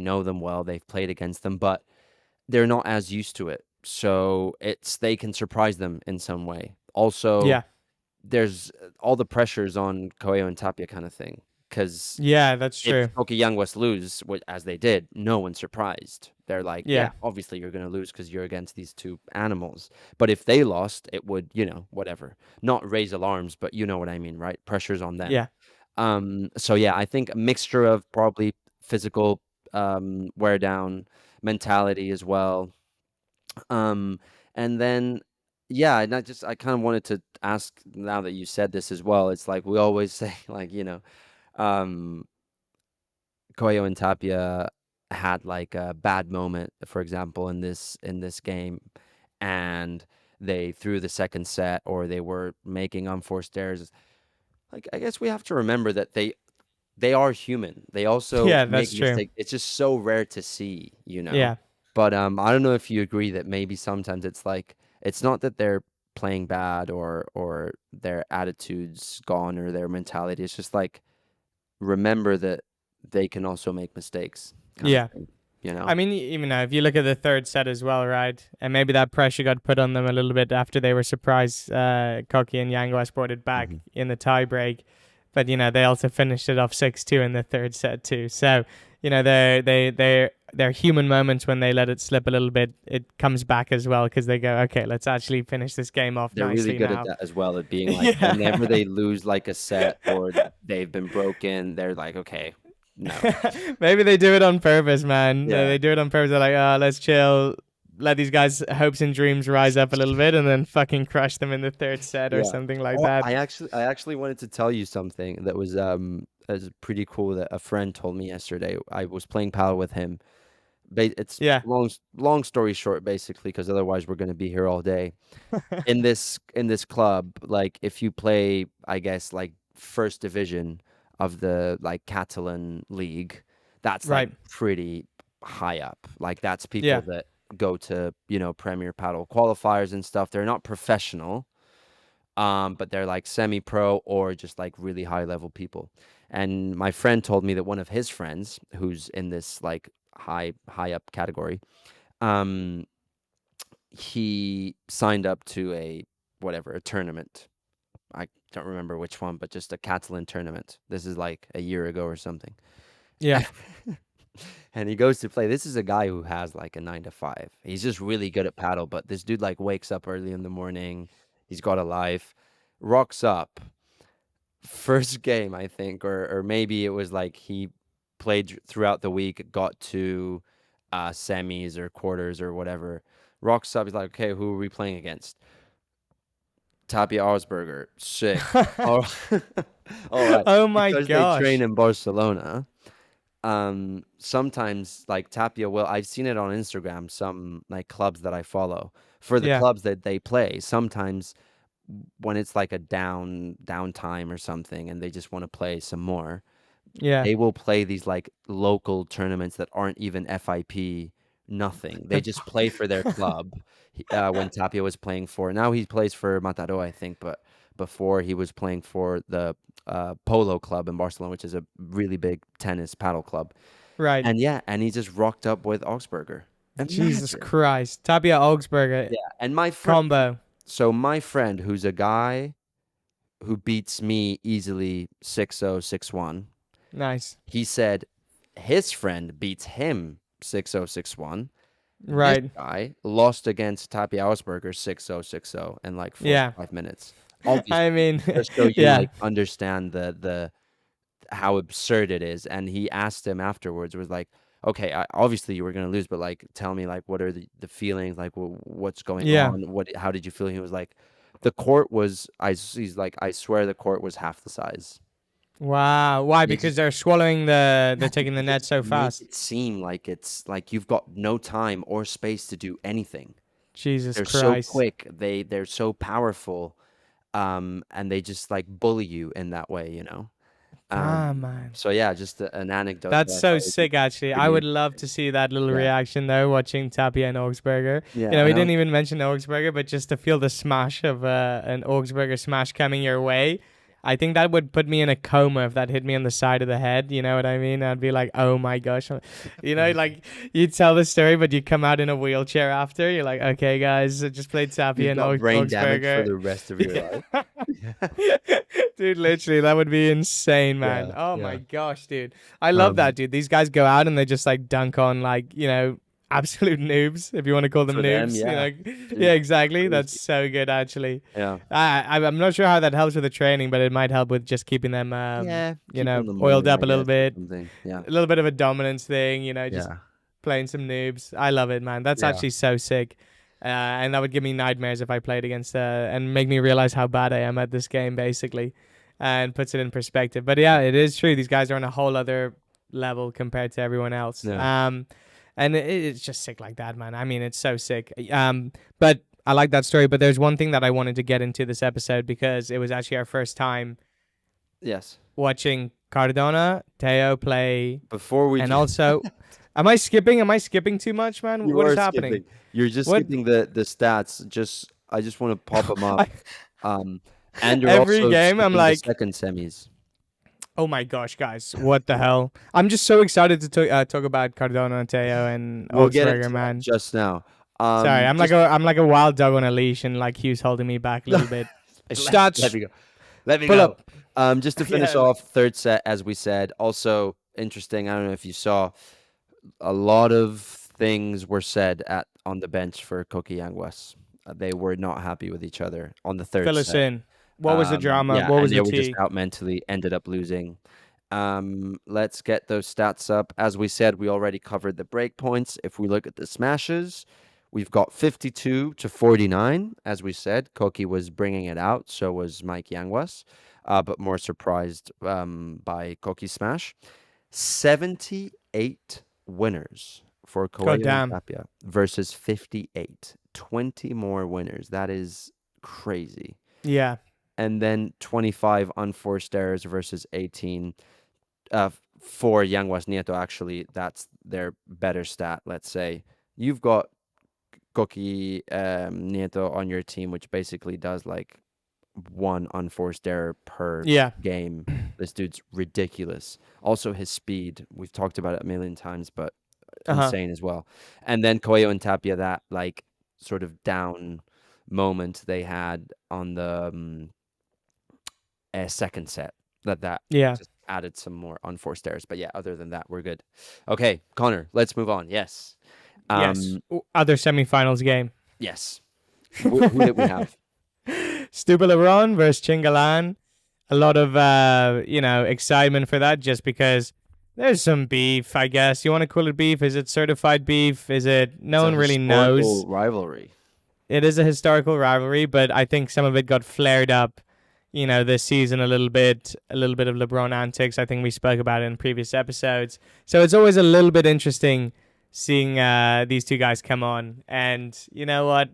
know them well, they've played against them, but they're not as used to it. So it's they can surprise them in some way. Also, Yeah. there's all the pressures on Coelho and Tapia kind of thing. Because Yeah. That's if true. Youngwas lose, as they did, no one's surprised. They're like, yeah, Yeah. obviously you're going to lose because you're against these two animals. But if they lost, it would, whatever. Not raise alarms, but you know what I mean, right? Pressure's on them. Yeah. So yeah, I think a mixture of probably physical wear down, mentality as well. Um, and then yeah, and I kind of wanted to ask now that you said this as well. It's like we always say, like, um Koyo and Tapia had like a bad moment, for example, in this game, and they threw the second set or they were making unforced errors. Like I guess we have to remember that they are human. They also Yeah. make That's true. mistakes. It's just so rare to see, you know. Yeah. But I don't know if you agree that maybe sometimes it's like it's not that they're playing bad or their attitudes gone or their mentality. It's just like remember that they can also make mistakes, kind of Yeah. thing, you know? I mean, even now, if you look at the third set as well, right, and maybe that pressure got put on them a little bit after they were surprised. Koki and Yanguas brought it back Mhm. in the tie break, but they also finished it off 6-2 in the third set too. So their human moments when they let it slip a little bit, it comes back as well because they go, okay, let's actually finish this game off They're really nicely good at now. that as well, at being like, whenever Yeah. they lose like a set or they've been broken, they're like, okay, no. Maybe they do it on purpose, man. Yeah. They do it on purpose. They're like, oh, let's chill, let these guys' hopes and dreams rise up a little bit, and then fucking crush them in the third set or Yeah. something like Oh, that. I actually wanted to tell you something that was pretty cool that a friend told me yesterday. I was playing paddle with him. It's Yeah. long story short, basically, because otherwise we're going to be here all day. In this club, like if you play, I guess like first division of the like Catalan league, that's like Right. pretty high up. Like that's people Yeah. that go to, Premier Paddle qualifiers and stuff. They're not professional, but they're like semi-pro or just like really high level people. And my friend told me that one of his friends, who's in this like high up category, um, he signed up to a tournament. I don't remember which one, but just a Catalan tournament. This is like a year ago or something. Yeah. And he goes to play. This is a guy who has like a 9 to 5. He's just really good at paddle, but this dude like wakes up early in the morning. He's got a life, rocks up. First game, I think, or maybe it was like he played throughout the week, got to semis or quarters or whatever. Rocks up. He's like, okay, who are we playing against? Tapia Augsburger. Sick. Oh, all right. Oh my Because they train gosh. in Barcelona, sometimes like Tapia will, I've seen it on Instagram, some like clubs that I follow. For the Yeah. clubs that they play, sometimes when it's like a downtime or something, and they just want to play some more, Yeah. they will play these like local tournaments that aren't even FIP, nothing. They just play for their club. When Tapia was playing for, now he plays for Mataró, I think, but before he was playing for the Polo Club in Barcelona, which is a really big tennis paddle club. Right. And yeah, and he just rocked up with Augsburger. Jesus Imagine. Christ. Tapia Augsburger Yeah. And my friend, combo. so my friend, who's a guy who beats me easily 6-0, 6-1, Nice. he said his friend beats him 6-0, 6-1. This Right. guy lost against Tapia Ausberger 6-0, 6-0 in like Yeah. 45 minutes. Obviously, I mean, just so you yeah. like understand the how absurd it is. And he asked him afterwards, was like, okay, obviously you were gonna lose, but like, tell me like, what are the feelings? Like, what's going Yeah. on? How did you feel? He was like, the court was. He's like, I swear the court was half the size. Wow. Why? They Because just they're swallowing they're Yeah, taking the because they net just so make fast. it seem like it's like you've got no time or space to do anything. Jesus They're so Christ. quick. They're so powerful. And they just like bully you in that way, you know. Damn, man. So yeah, just an anecdote that That's I so thought would be sick, actually. I pretty would love to interesting. see that little Yeah, reaction, though, watching Tapia and Augsburger. yeah, We and didn't even mention Augsburger, but just to feel the smash of an Augsburger smash coming your way, I think that would put me in a coma if that hit me on the side of the head. You know what I mean? I'd be like, oh my gosh. Like you tell the story, but you come out in a wheelchair after. You're like, okay, guys, I just played Tapia you've and got brain damage for Augsburger. the rest of your life. Dude, literally, that would be insane, man. Yeah, Oh my yeah. gosh, dude. I love that, Um, dude. These guys go out and they just like dunk on like, absolute noobs, if you want to call them for them, noobs. yeah, Yeah, dude, exactly. That's crazy. so good, actually. Yeah, I'm not sure how that helps with the training, but it might help with just keeping them, yeah, keeping them oiled moving, up I a little guess, or bit. something. Yeah, A little bit of a dominance thing, just yeah, playing some noobs. I love it, man. That's yeah, actually so sick. And that would give me nightmares if I played against and make me realize how bad I am at this game, basically, and puts it in perspective. But yeah, it is true. These guys are on a whole other level compared to everyone else. yeah. And it's just sick like that, man. I mean, it's so sick. But I like that story. But there's one thing that I wanted to get into this episode because it was actually our first time Yes. watching Cardona, Tello play, Before we and also, am I skipping? Am I skipping too much, man? You What is are happening? skipping. You're just What? skipping the stats. Just I just want to pop them up. I, Um, and you're every also game, I'm skipping the like, second semis. oh my gosh, guys, what the hell? I'm just so excited to talk about Cardona, Tello, and We'll get Augsburger, into that man. just now. Sorry, Just I'm like a wild dog on a leash, and like Hugh's holding me back a little bit. let Stats, me go. Let me pull go. up. Just to finish Yeah. off third set, as we said, also interesting. I don't know if you saw, a lot of things were said on the bench for Koki Yanguas. They were not happy with each other on the third Fill us set. in. What was the drama? Yeah, What and was they the were just tea? out mentally, ended up losing. Let's get those stats up. As we said, we already covered the break points. If we look at the smashes, we've got 52-49. As we said, Koki was bringing it out, so was Mike Yanguas, but more surprised by Koki's smash. 78 winners for God Coello and damn. Tapia versus 58. 20 more winners. That is crazy. Yeah. And then 25 unforced errors versus 18 for Yanguas Nieto. Actually, that's their better stat, let's say. You've got Koki Nieto on your team, which basically does like one unforced error per Yeah. game. This dude's ridiculous. Also, his speed. We've talked about it a million times, but Uh huh. insane as well. And then Coello and Tapia, that like sort of down moment they had on the second set, that Yeah. just added some more unforced errors. But yeah, other than that, we're good. Okay, Connor, let's move on. Yes. Yes. Um, Other semifinals game. yes. Who did we have? Stupa Lebrón versus Chingalan. A lot of excitement for that just because there's some beef, I guess. You want to call it beef? Is it certified beef? Is it It's no a one really knows? historical rivalry. It is a historical rivalry, but I think some of it got flared up, this season a little bit of LeBron antics. I think we spoke about it in previous episodes. So it's always a little bit interesting seeing these two guys come on. And you know what?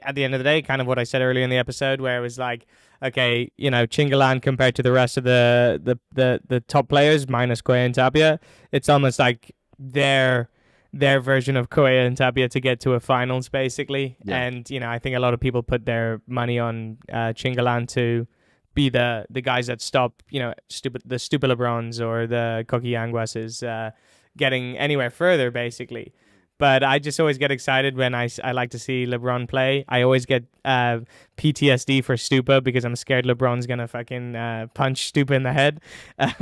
At the end of the day, kind of what I said earlier in the episode, where it was like, okay, Chingalan compared to the rest of the top players minus Coello and Tapia, it's almost like their version of Coello and Tapia to get to a finals, basically. Yeah. And I think a lot of people put their money on Chingalan to be the guys that stop the stupid Lebrons or the Coqui Yanguas getting anywhere further, basically. But I just always get excited when I like to see LeBron play. I always get PTSD for Stupa because I'm scared LeBron's gonna fucking punch Stupa in the head, or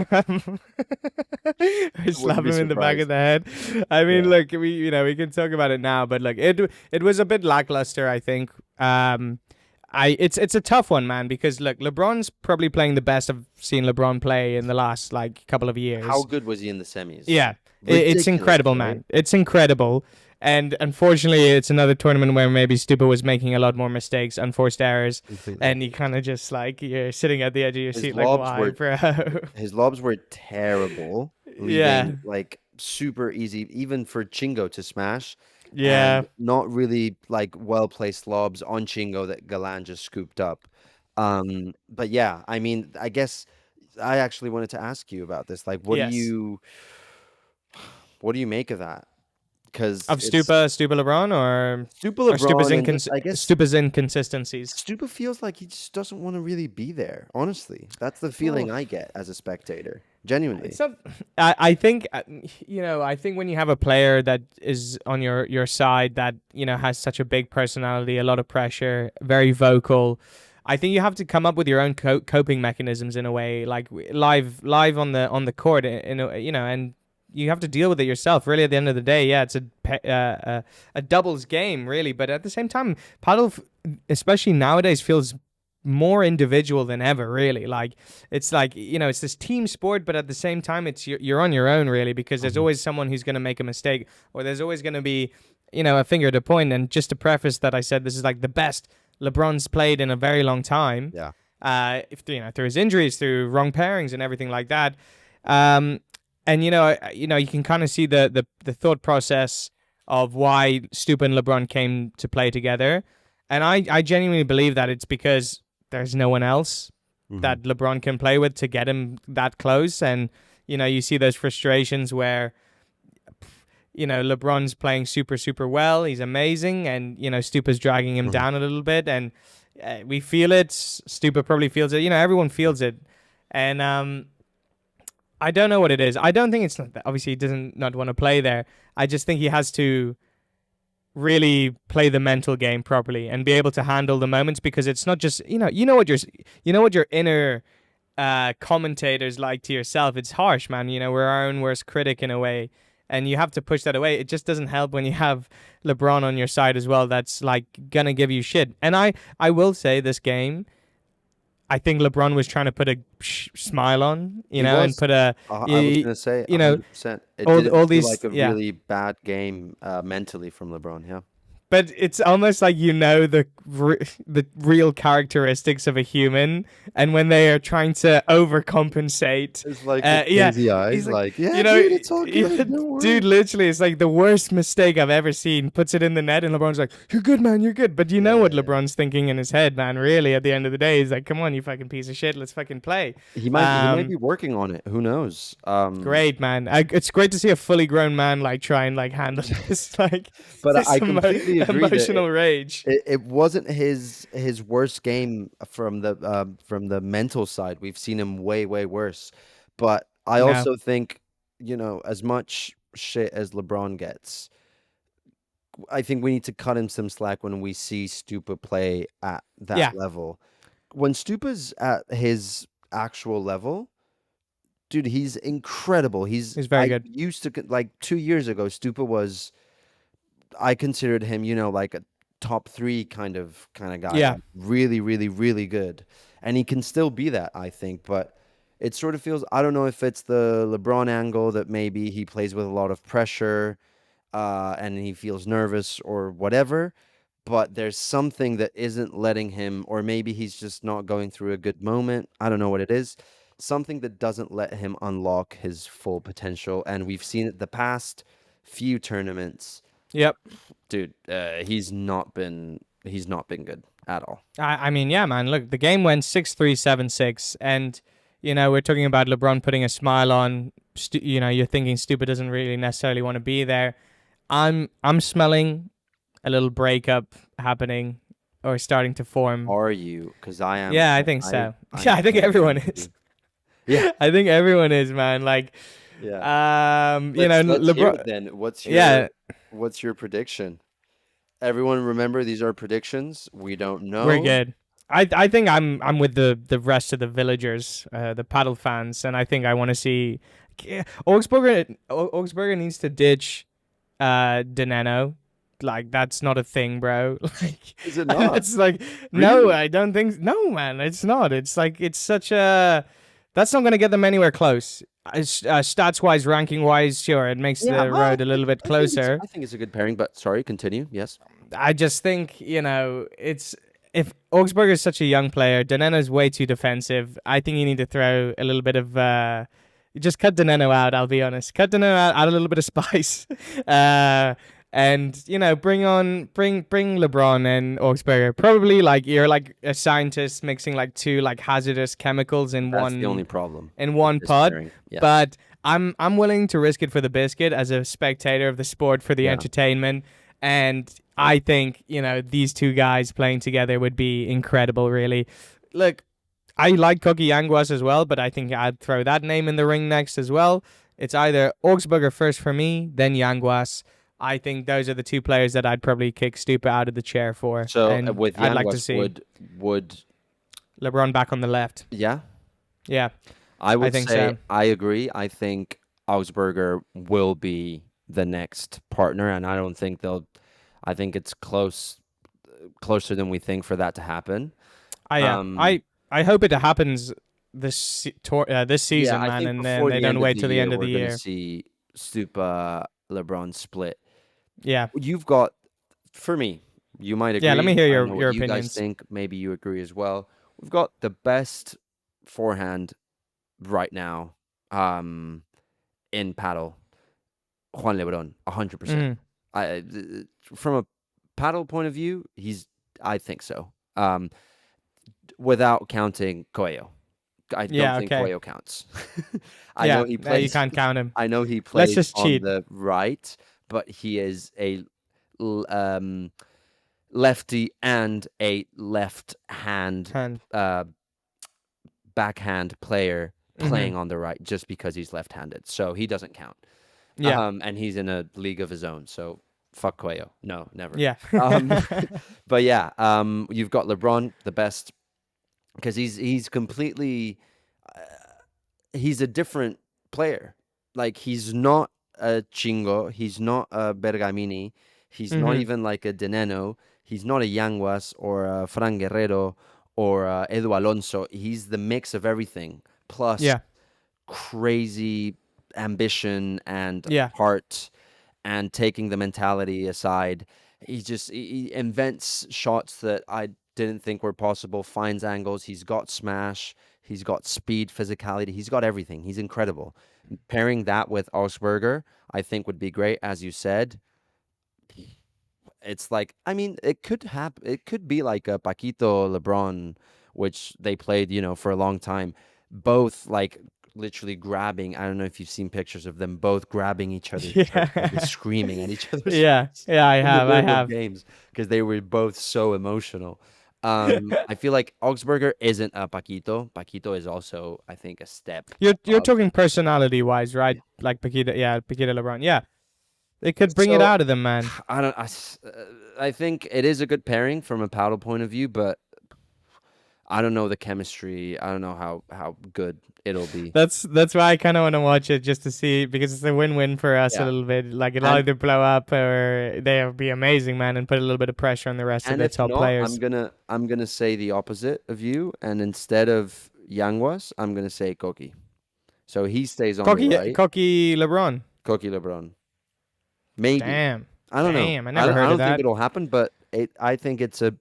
slap Wouldn't be him in the back of surprised. the head. I mean, Yeah. look, we can talk about it now, but like it was a bit lackluster, I think. It's a tough one, man, because look, LeBron's probably playing the best I've seen LeBron play in the last like couple of How years. good was he in the semis? Yeah, it's Ridiculous, incredible, right? man. It's incredible. And unfortunately, it's another tournament where maybe Stupa was making a lot more mistakes, unforced errors, Completely. and you kind of just like you're sitting at the edge of your His seat, like, lobs why, were bro? his lobs were terrible, Yeah, leaving like super easy even for Chingo to smash, yeah, and not really like well placed lobs on Chingo that Galan just scooped up. But yeah, I mean, I guess I actually wanted to ask you about this. Like, yes. what do you make of that? Because Of it's Stupa LeBron, Super or LeBron, and just I guess Stupa's inconsistencies. Stupa feels like he just doesn't want to really be there. Honestly, that's the Oh, feeling I get as a spectator. Genuinely. it's not. I think I think when you have a player that is on your side that has such a big personality, a lot of pressure, very vocal. I think you have to come up with your own coping mechanisms in a way, like live on the court, and you have to deal with it yourself. Really, at the end of the day, yeah, it's a doubles game, really. But at the same time, paddle, especially nowadays, feels more individual than ever. Really, like it's like it's this team sport, but at the same time, it's you're on your own, really, because there's Mhm. always someone who's going to make a mistake, or there's always going to be a finger to point. And just to preface that, I said this is like the best LeBron's played in a very long time. Yeah. If through his injuries, through wrong pairings, and everything like that. Um, and you can kind of see the thought process of why Stupa and LeBron came to play together. And I genuinely believe that it's because there's no one else Hmm. that LeBron can play with to get him that close. And you see those frustrations where LeBron's playing super, super well. He's amazing. And, Stupa's dragging him Hmm. down a little bit. And we feel it. Stupa probably feels it. Everyone feels it. And I don't know what it is. I don't think it's not that. Obviously, he doesn't not want to play there. I just think he has to really play the mental game properly and be able to handle the moments, because it's not just what your inner commentators like to yourself. It's harsh, man. We're our own worst critic in a way, and you have to push that away. It just doesn't help when you have LeBron on your side as well. That's like gonna give you shit. And I will say this game, I think LeBron was trying to put a smile on, He and was. put a I was gonna say you know 100%. It all didn't all feel these, like a yeah. really bad game mentally from LeBron. Yeah. But it's almost like the real characteristics of a human, and when they are trying to overcompensate, It's like the yeah, crazy eyes, he's like, like, yeah, dude, it's all good. Don't dude, worry. literally, it's like the worst mistake I've ever seen. Puts it in the net, and LeBron's like, "You're good, man, you're good." But you know what Yeah. LeBron's thinking in his head, man. Really, at the end of the day, he's like, "Come on, you fucking piece of shit, let's fucking play." He might Um, be working on it. Who knows? Great, man. It's great to see a fully grown man like try and like handle this like But this I completely agree that emotional rage. it wasn't his worst game from the mental side. We've seen him way worse. But I No. also think, as much shit as LeBron gets, I think we need to cut him some slack when we see Stupa play at that Yeah, level. When Stupa's at his actual level, dude, he's incredible. he's very I good. used to like 2 years ago, Stupa was I considered him, like a top three kind of guy, Yeah. like really, really, really good. And he can still be that, I think. But it sort of feels I don't know if it's the LeBron angle that maybe he plays with a lot of pressure, and he feels nervous or whatever. But there's something that isn't letting him, or maybe he's just not going through a good moment. I don't know what it is. Something that doesn't let him unlock his full potential. And we've seen it the past. few tournaments. Yep. Dude, he's not been good at all. I mean, yeah, man. Look, the game went 6-3, 7-6, and we're talking about LeBron putting a smile on. You're thinking Stupa doesn't really necessarily want to be there. I'm smelling a little breakup happening or starting to form. Are you? Because I am. Yeah, I think so. I Yeah, I think totally everyone am is. too. Yeah, I think everyone is, man. Like, yeah. Let's hear LeBron. it then. Yeah, What's your prediction? Everyone remember these are predictions. We don't we're know. good. I think I'm with the rest of the villagers, the paddle fans, and I think I want to see Augsburger needs to ditch Nenno. Like that's not a thing, bro. Like Is it not? that's like no, Really? I don't think no, man. It's not. It's like it's such a that's not gonna get them anywhere close. Stats wise, ranking wise, sure, it makes Yeah, the road a little bit closer. I think it's a good pairing, but sorry, continue. Yes. I just think it's if Augsburg is such a young player, Deneno is way too defensive. I think you need to throw a little bit of just cut Deneno out. I'll be honest, cut Deneno out, add a little bit of spice, and bring LeBron and Augsburger. Probably like you're like a scientist mixing like two like hazardous chemicals That's the only problem in with one this pod, pairing. Yeah. but I'm willing to risk it for the biscuit as a spectator of the sport for the Yeah. entertainment. And I think, these two guys playing together would be incredible, really. Look, I like Cookie Yanguas as well, but I think I'd throw that name in the ring next as well. It's either Augsburger first for me, then Yanguas. I think those are the two players that I'd probably kick Stupa out of the chair for. So And with I'd like to Yanguas, see would LeBron back on the left. yeah? Yeah, I I would think say so. I agree. I think Augsburger will be the next partner, and I don't think they'll. I think it's closer than we think for that to happen. Yeah. Um, I hope it happens this yeah, season, I man, think and then before they the don't end of wait the till the year, end of the we're going to year. see Stupa LeBron split. Yeah. You've got, for me, you might Yeah, let me agree. hear I don't know your what you guys opinions. think. Maybe you agree as well. We've got the best forehand right now in paddle, Juan Lebron, 100%. Mhm. From a paddle point of view, I think so. Without counting Coello. I don't Yeah, think okay. Coello counts. I know Yeah, he you plays can't count him. I know he Let's plays just on cheat. the right, but he is a l- um, lefty and a left hand Hand. backhand player Mhm. playing on the right just because he's left-handed. So he doesn't count. Yeah. And he's in a league of his own. So fuck Cuello. No, never. Yeah. Um, but yeah, you've got LeBron, the best, because he's completely uh, he's a different player. Like he's not a Chingo, he's not a Bergamini, he's not Mhm. even like a Deneno, he's not a Yanguas or a Fran Guerrero or Edu Alonso. He's the mix of everything plus Yeah. crazy ambition and Yeah. heart and taking the mentality aside. He invents shots that I didn't think were possible, finds angles. He's got smash, he's got speed, physicality, he's got everything. He's incredible. Pairing that with Augsburger, I think would be great. As you said, it's like I mean, it could happen. It could be like a Paquito LeBron, which they played, for a long time. Both like literally grabbing. I don't know if you've seen pictures of them both grabbing each other's shirts, like Yeah. screaming at each other's Yeah. face Yeah, I in the have. I middle of have. games because they were both so emotional. I feel like Augsburger isn't a Paquito. Paquito is also, I think, a step You're above. talking personality wise, right? Yeah. Like Paquita, yeah, Paquita LeBron. Yeah. They could bring it So out of them, man. I don't. I think it is a good pairing from a paddle point of view, but I don't know the chemistry. I don't know how good it'll be. That's why I kind of want to watch it just to see because it's a win-win for us a Yeah, little bit. Like it'll and either blow up or they'll be amazing, man, and put a little bit of pressure on the rest of and the if top not, players. I'm gonna say the opposite of you, and instead of Yanguas, I'm gonna say Koki. So he stays on the right. Cocky LeBron. Koki LeBron, maybe. Damn, I don't know. damn. I never I heard of don't think that. it'll happen, but I think it's a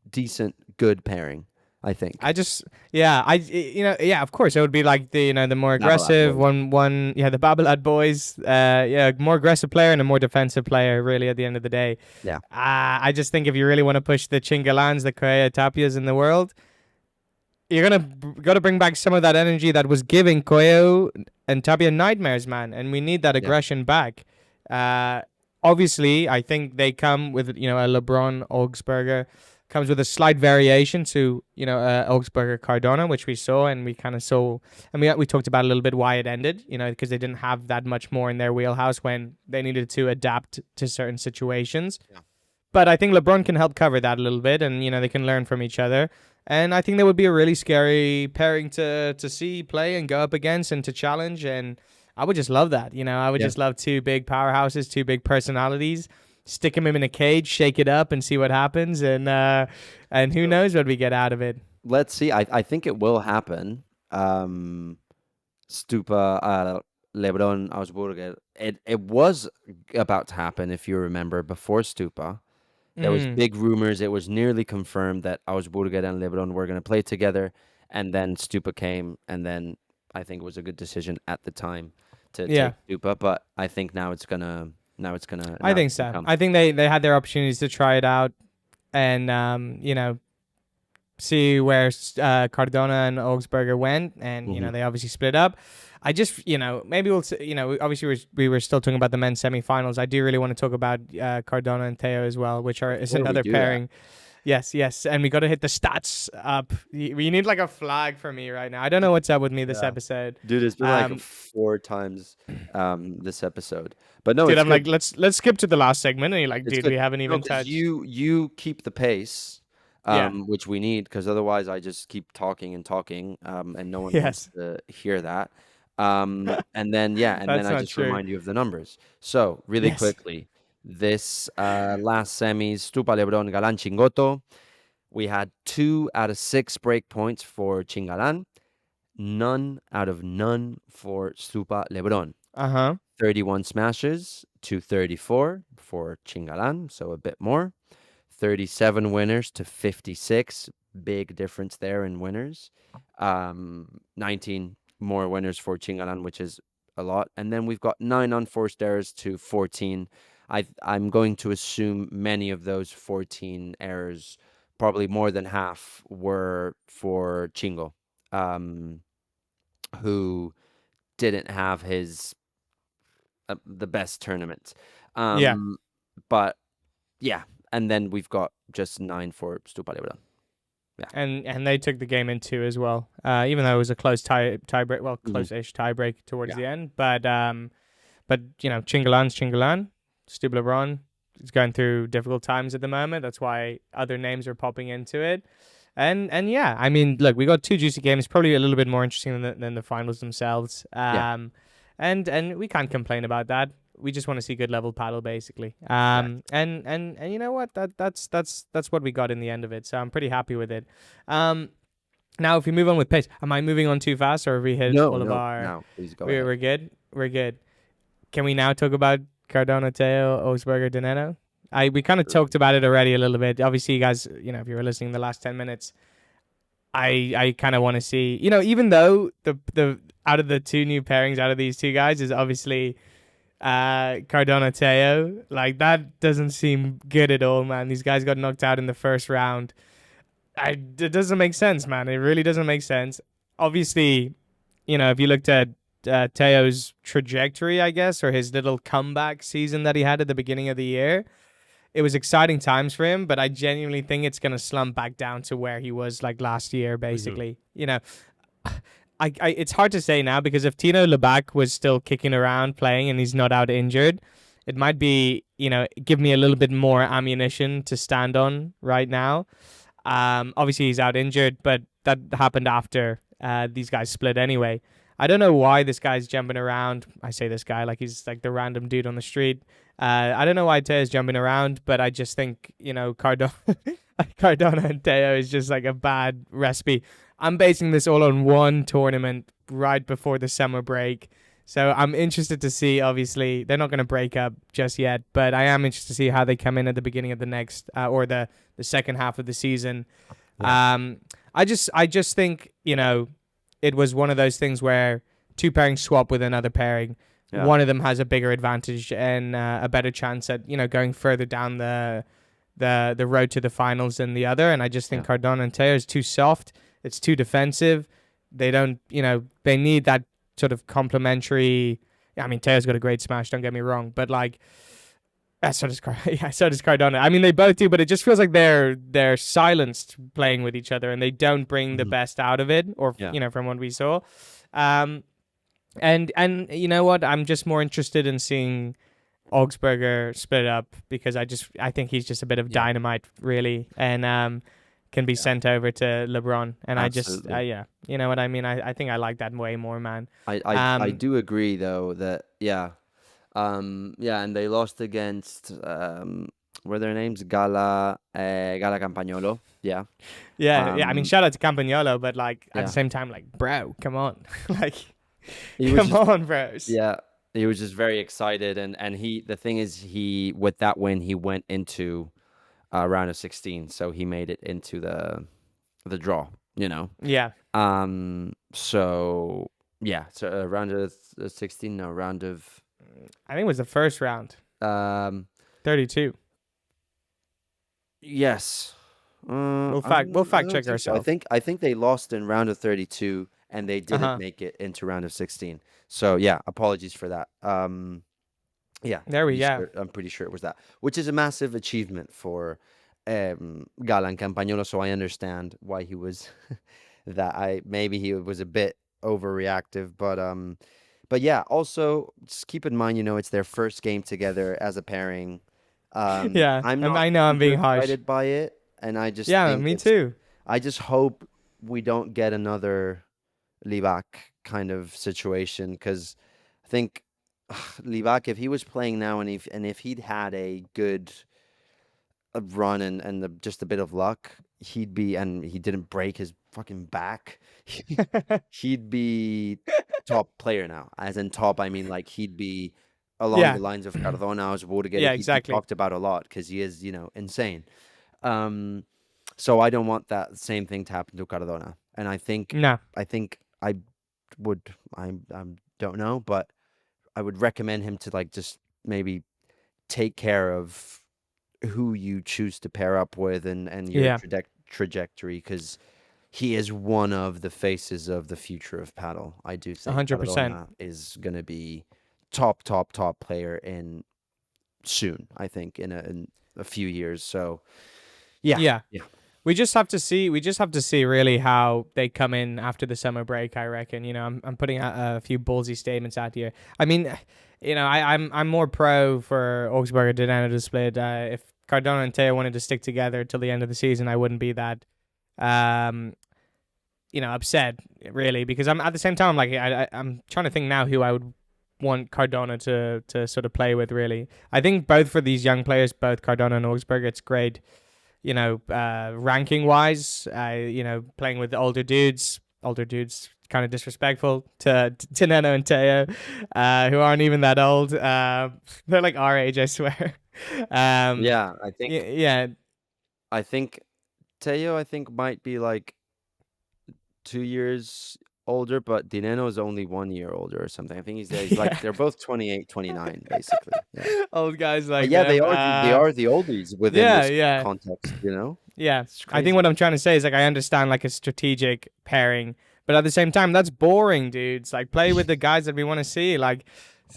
decent, good pairing. I think. Of course, it would be like the more Babolat aggressive boys. the Babolat boys, more aggressive player and a more defensive player, really, at the end of the day. Yeah. I just think if you really want to push the Chingalans, the Coello Tapias in the world, you're gotta bring back some of that energy that was giving Coello and Tapia nightmares, man, and we need that Yeah. aggression back. Uh, Obviously, I think they come with a Lebrón Augsburger comes with a slight variation to Augsburger Cardona, which we saw and we kind of saw, and we talked about a little bit why it ended, because they didn't have that much more in their wheelhouse when they needed to adapt to certain situations. Yeah. But I think LeBron can help cover that a little bit, and they can learn from each other. And I think that would be a really scary pairing to see play and go up against and to challenge. And I would just love that. I would Yeah. just love two big powerhouses, two big personalities. Stick them in a cage, shake it up, and see what happens. And who knows what we get out of it. Let's see. I think it will happen. Stupa, Lebrón, Augsburger. It was about to happen, if you remember, before Stupa. There was Mm. big rumors. It was nearly confirmed that Augsburger and Lebrón were going to play together, and then Stupa came, and then I think it was a good decision at the time to Yeah, take Stupa. But I think now it's gonna I now it's think gonna so. come. I think they had their opportunities to try it out and see where Cardona and Augsburger went, and Hmm. they obviously split up. I just maybe obviously we were still talking about the men's semifinals. I do really want to talk about Cardona and Tello as well, which is Before we another do that, pairing. Yes, and we got to hit the stats up. We need like a flag for me right now. I don't know what's up with me this yeah, episode. dude, it's been like Um, 4 times this episode, but no, Dude, it's I'm like, good. let's skip to the last segment, and you're like, It's dude, good. we haven't No, even because touched. you keep the pace, Yeah. which we need, because otherwise I just keep talking and talking, and no one wants Yes. to hear that. And then yeah, and then That's I not just true. remind you of the numbers. So really Yes. quickly, this last semis, Stupa Lebrón Galán Chingotto, we had 2 out of 6 break points for Chingalan, none out of none for Stupa Lebrón. Uh huh. 31 smashes to 34 for Chingalan, so a bit more. 37 winners to 56. Big difference there in winners. 19 more winners for Chingalan, which is a lot. And then we've got 9 unforced errors to 14. I'm going to assume many of those 14 errors, probably more than half, were for Chingo, um, who didn't have his the best tournament. Yeah. Um, but yeah, and then we've got just 9 for Stupa Lebrón. Yeah. And they took the game in two as well. Even though it was a close tie break, well, Hmm. close-ish tie break towards Yeah. the end. But Chingalan's Chingalan. Stu LeBron is going through difficult times at the moment. That's why other names are popping into it. And yeah, I mean, look, we got two juicy games, probably a little bit more interesting than the finals themselves. Yeah. And we can't complain about that. We just want to see good level paddle, basically. Right. And you know what? That's what we got in the end of it. So I'm pretty happy with it. Now if we move on with pace, am I moving on too fast, or have we hit No, all of no, our? no. Please go We're ahead. we're good. We're good. Can we now talk about Cardona, Tello, Augsburger, Nenno? We kind of Sure. talked about it already a little bit. Obviously, you guys, if you were listening the last 10 minutes, I kind of want to see, even though the out of the two new pairings out of these two guys is obviously Cardona Tello, like that doesn't seem good at all, man. These guys got knocked out in the first round. It doesn't make sense, man. It really doesn't make sense. Obviously, if you looked at Teo's trajectory, I guess, or his little comeback season that he had at the beginning of the year, it was exciting times for him, but I genuinely think it's going to slump back down to where he was like last year, basically. It's hard to say now because if Tino Lebac was still kicking around playing and he's not out injured, it might be, give me a little bit more ammunition to stand on right now. Obviously he's out injured, but that happened after these guys split anyway. I don't know why this guy's jumping around. I say this guy like he's like the random dude on the street. I don't know why Teo's jumping around, but I just think, Cardona, Cardona and Teo is just like a bad recipe. I'm basing this all on one tournament right before the summer break. So I'm interested to see, obviously, they're not going to break up just yet, but I am interested to see how they come in at the beginning of the next, or the second half of the season. Yeah. I just think, it was one of those things where two pairings swap with another pairing. Yeah. One of them has a bigger advantage and a better chance at going further down the road to the finals than the other. And I just think Yeah. Cardona and Tello is too soft. It's too defensive. They don't, they need that sort of complementary. I mean, Tello's got a great smash. Don't get me wrong, but like, so does yeah, so does Cardona. I mean, they both do, but it just feels like they're silenced playing with each other, and they don't bring the Mhm. best out of it, or Yeah. from what we saw. Um, and you know what? I'm just more interested in seeing Augsburger split up because I think he's just a bit of Yeah. dynamite, really, and can be Yeah. sent over to LeBron. And Absolutely. yeah, you know what I mean. I think I like that way more, man. I Um, do agree though that yeah, and they lost against were their names Gala Campagnolo. Yeah. yeah. I mean, Um shout out to Campagnolo, but like at the yeah. same time, like, bro, come on, like, He was come just on, bros. yeah, he was just very excited and he the thing is he with that win he went into round of 16, so he made it into the draw, you know. Yeah, So yeah, so round of 16, no, round of I think it was the first round, um 32. yes. We'll I fact don't check think so. I ourselves. think I think they lost in round of 32 and they Uh didn't huh. make it into round of 16. So yeah, apologies for that. Yeah, There we go. I'm pretty sure it was that, which is a massive achievement for Galán Campagnolo, so I understand why he was that I maybe he was a bit overreactive, but yeah, also just keep in mind, it's their first game together as a pairing. Yeah, I'm and not I know I'm super being harsh. excited by it, and I just Yeah, think me it's too. I just hope we don't get another Livac kind of situation because I think Livac, if he was playing now and if he'd had a good run and just a bit of luck, and he didn't break his fucking back, he'd be top player now. As in top, I mean like he'd be along the Yeah, lines of Cardona, yeah, he'd be exactly. talked about a lot because he is, insane. Um, so I don't want that same thing to happen to Cardona. And No. I think I would, I don't know, but I would recommend him to like just maybe take care of who you choose to pair up with and your Yeah, trajectory because he is one of the faces of the future of paddle. I do think 100%. Cardona is going to be top player in soon. I think in a few years. So yeah, Yeah. yeah, We just have to see. We just have to see really how they come in after the summer break. I reckon. I'm putting out a few ballsy statements out here. I mean, I'm more pro for Augsburger Dynamo to split. If Cardona and Teo wanted to stick together till the end of the season, I wouldn't be that um upset really because I'm at the same time like I'm trying to think now who I would want Cardona to sort of play with really. I think both for these young players, both Cardona and Augsburger, it's great ranking wise, playing with older dudes kind of disrespectful to Nenno and Teo, who aren't even that old. They're like our age, I swear. um, yeah. I think yeah, I think Tello I think might be like 2 years older, but Dineno is only 1 year older or something. I think he's like yeah, they're both 28, 29, basically. Yeah. old guys But like yeah, them. they are the oldies within Yeah, this yeah. context, you know? Yeah, It's I think crazy. what I'm trying to say is like I understand like a strategic pairing, but at the same time that's boring, dudes. Like play with the guys that we want to see. Like,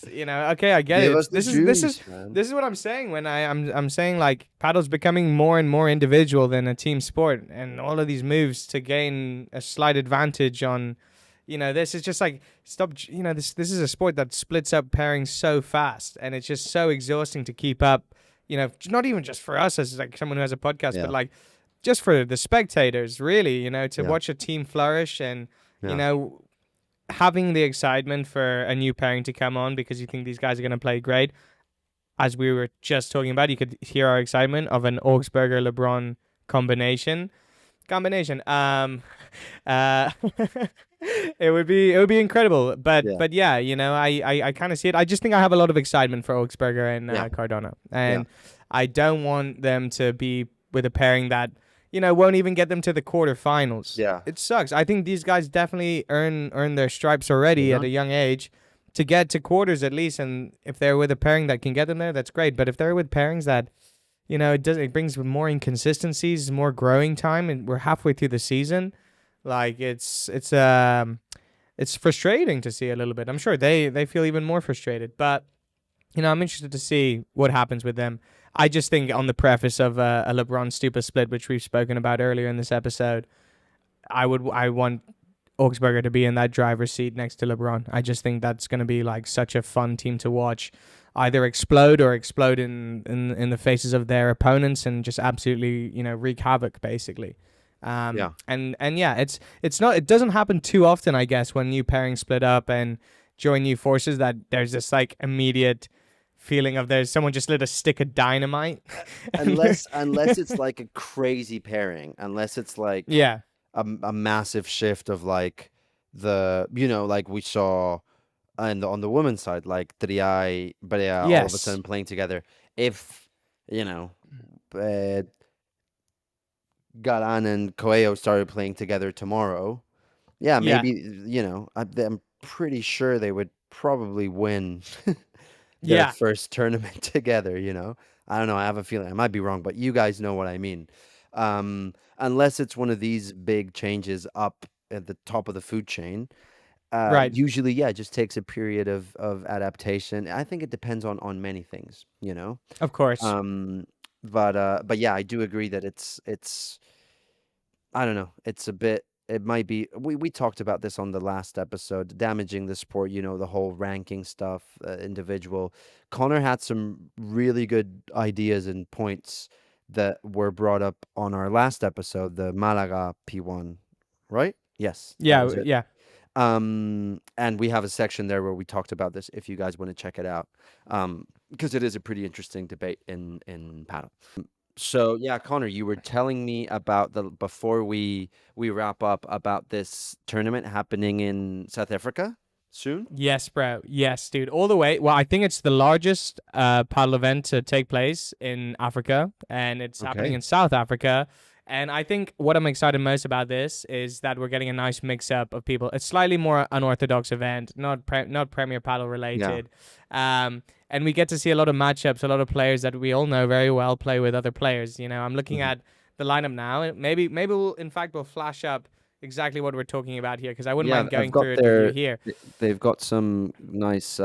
okay, I get Give it. us the juice, man. This is what I'm saying when I'm saying like paddle's becoming more and more individual than a team sport, and all of these moves to gain a slight advantage on. This is just like stop. This is a sport that splits up pairings so fast, and it's just so exhausting to keep up. Not even just for us as like someone who has a podcast, but Yeah, like just for the spectators, really, to yeah, watch a team flourish and, you yeah, know, having the excitement for a new pairing to come on because you think these guys are going to play great. As we were just talking about, you could hear our excitement of an Augsburger LeBron combination. Uh, it would be incredible. But yeah, but yeah, I kind of see it. I just think I have a lot of excitement for Augsburger and yeah, Cardona, yeah, and I don't want them to be with a pairing that won't even get them to the quarterfinals. Yeah. It sucks. I think these guys definitely earn their stripes already at Yeah. a young age to get to quarters at least. And if they're with a pairing that can get them there, that's great. But if they're with pairings that, it brings more inconsistencies, more growing time, and we're halfway through the season. Like it's frustrating to see a little bit. I'm sure they feel even more frustrated. But I'm interested to see what happens with them. I just think on the preface of a Lebrón Stupa split, which we've spoken about earlier in this episode, I want Augsburger to be in that driver's seat next to Lebrón. I just think that's going to be like such a fun team to watch, either explode in the faces of their opponents and just absolutely wreak havoc basically. Yeah. And yeah, it doesn't happen too often, I guess, when new pairings split up and join new forces, that there's this like immediate feeling of there's someone just lit a stick of dynamite. Unless it's like a crazy pairing, unless it's like Yeah. a massive shift of like like we saw on the women's side, like Triay Brea all of a Yes. sudden playing together. If uh, Galán and Coello started playing together tomorrow, yeah, Yeah. maybe I'm pretty sure they would probably win their Yeah. first tournament together. I don't know. I have a feeling I might be wrong, but you guys know what I mean. Unless it's one of these big changes up at the top of the food chain. Right. Usually, yeah, it just takes a period of adaptation. I think it depends on many things. Of course. Um, but yeah, I do agree that it's I don't know. It's a bit. It might be. We talked about this on the last episode. Damaging the sport. The whole ranking stuff. Individual. Connor had some really good ideas and points that were brought up on our last episode, the Malaga P1. Right? Yes, that Yeah. was it. Yeah. And we have a section there where we talked about this. If you guys want to check it out, because it is a pretty interesting debate in paddle. So yeah, Connor, you were telling me about before we wrap up about this tournament happening in South Africa soon. Yes, bro. Yes, dude. All the way. Well, I think it's the largest paddle event to take place in Africa, and it's happening Okay. in South Africa. And I think what I'm excited most about this is that we're getting a nice mix up of people. It's slightly more unorthodox event, not Premier Paddle Yeah. related. And we get to see a lot of matchups, a lot of players that we all know very well play with other players. I'm looking Mhm. at the lineup now. Maybe we'll flash up exactly what we're talking about here, because I wouldn't Yeah, mind I've going got through it with you here. they've got some nice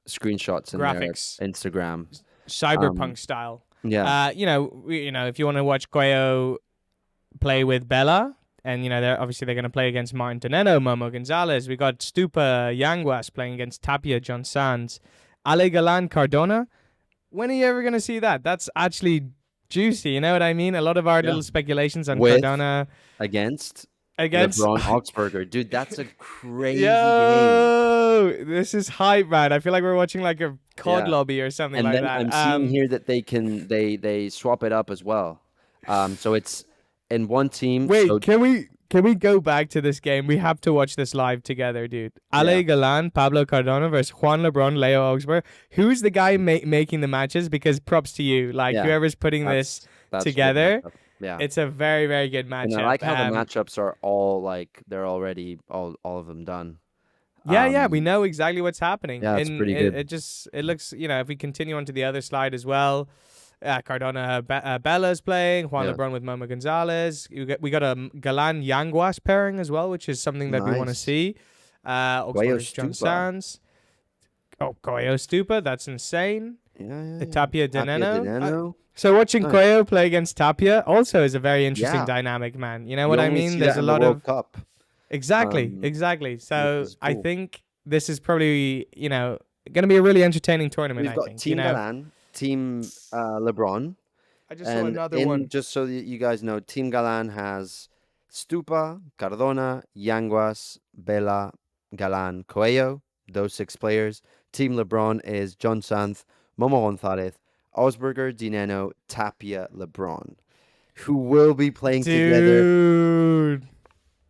screenshots in their Graphics, Instagram. cyberpunk style. Yeah. If you want to watch Coello play with Bella, and they're going to play against Martin Nenno, Momo Gonzalez. We got Stupa Yanguas playing against Tapia John Sands, Ale Galán Cardona. When are you ever going to see that? That's actually juicy. You know what I mean? A lot of our Yeah. little speculations on With Cardona against against. Lebrón Augsburger. Dude, that's a crazy game. Yo, this is hype, man. I feel like we're watching like a COD Yeah. lobby or something And like then that. I'm seeing here that they swap it up as well. So it's in one team. Wait, So can we go back to this game? We have to watch this live together, dude. Yeah. Ale Galán, Pablo Cardona versus Juan Lebrón, Leo Augsburg. Who's the guy making the matches? Because props to you. Like Yeah, whoever's putting this that's a good together, matchup. Yeah. it's a very, very good matchup. And I like how the matchups are all like they're already all of them done. Yeah, we know exactly what's happening. Yeah, it's and pretty good. It looks, if we continue on to the other slide as well, Cardona Bella's playing, Juan Yeah. Lebrón with Momo Gonzalez. We got a Galán Yanguas pairing as well, which is something that we want to Nice. see. Coello Augsburger's John Stupa. Sands. Oh, Coello Stupa, that's insane. Yeah. Tapia Tapia Nenno. Nenno. So watching Nice. Coello play against Tapia also is a very interesting Yeah. dynamic, man. You know You what I only mean? see There's that a in the lot World of Cup. exactly. So is I cool. think this is probably going to be a really entertaining tournament. We've I got think. Team Galán, Team Lebrón, I just saw and another one. just so that you guys know, Team Galán has Stupa, Cardona, Yanguas, Bela, Galán, Coello, those 6 players. Team Lebrón is John Sanz, Momo Gonzalez, Augsburger, Dineno, Tapia, Lebrón, who will be playing together. Dude.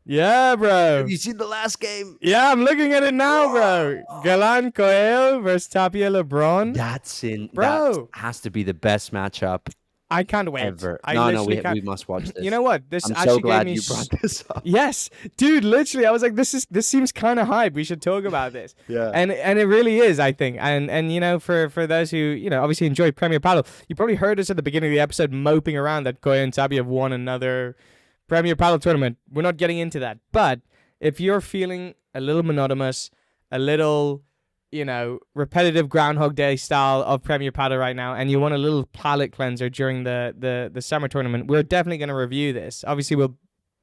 Yeah, bro. Have you seen the last game? Yeah, I'm looking at it now, bro. Galán Coello versus Tapia Lebrón. That Bro. has to be the best matchup. I can't wait. ever. I No, no, literally we can't. we must watch You this. know what? This I'm so actually gave glad me. you brought this up. Yes, dude. Literally, I was like, this seems kind of hype. We should talk about this. Yeah. And it really is, I think. And you know, for those who obviously enjoy Premier Paddle, you probably heard us at the beginning of the episode moping around that Coello Tapia have won another Premier Paddle tournament. We're not getting into that, but if you're feeling a little monotonous, a little repetitive Groundhog Day style of Premier Paddle right now, and you want a little palate cleanser during the summer tournament, we're definitely going to review this. Obviously,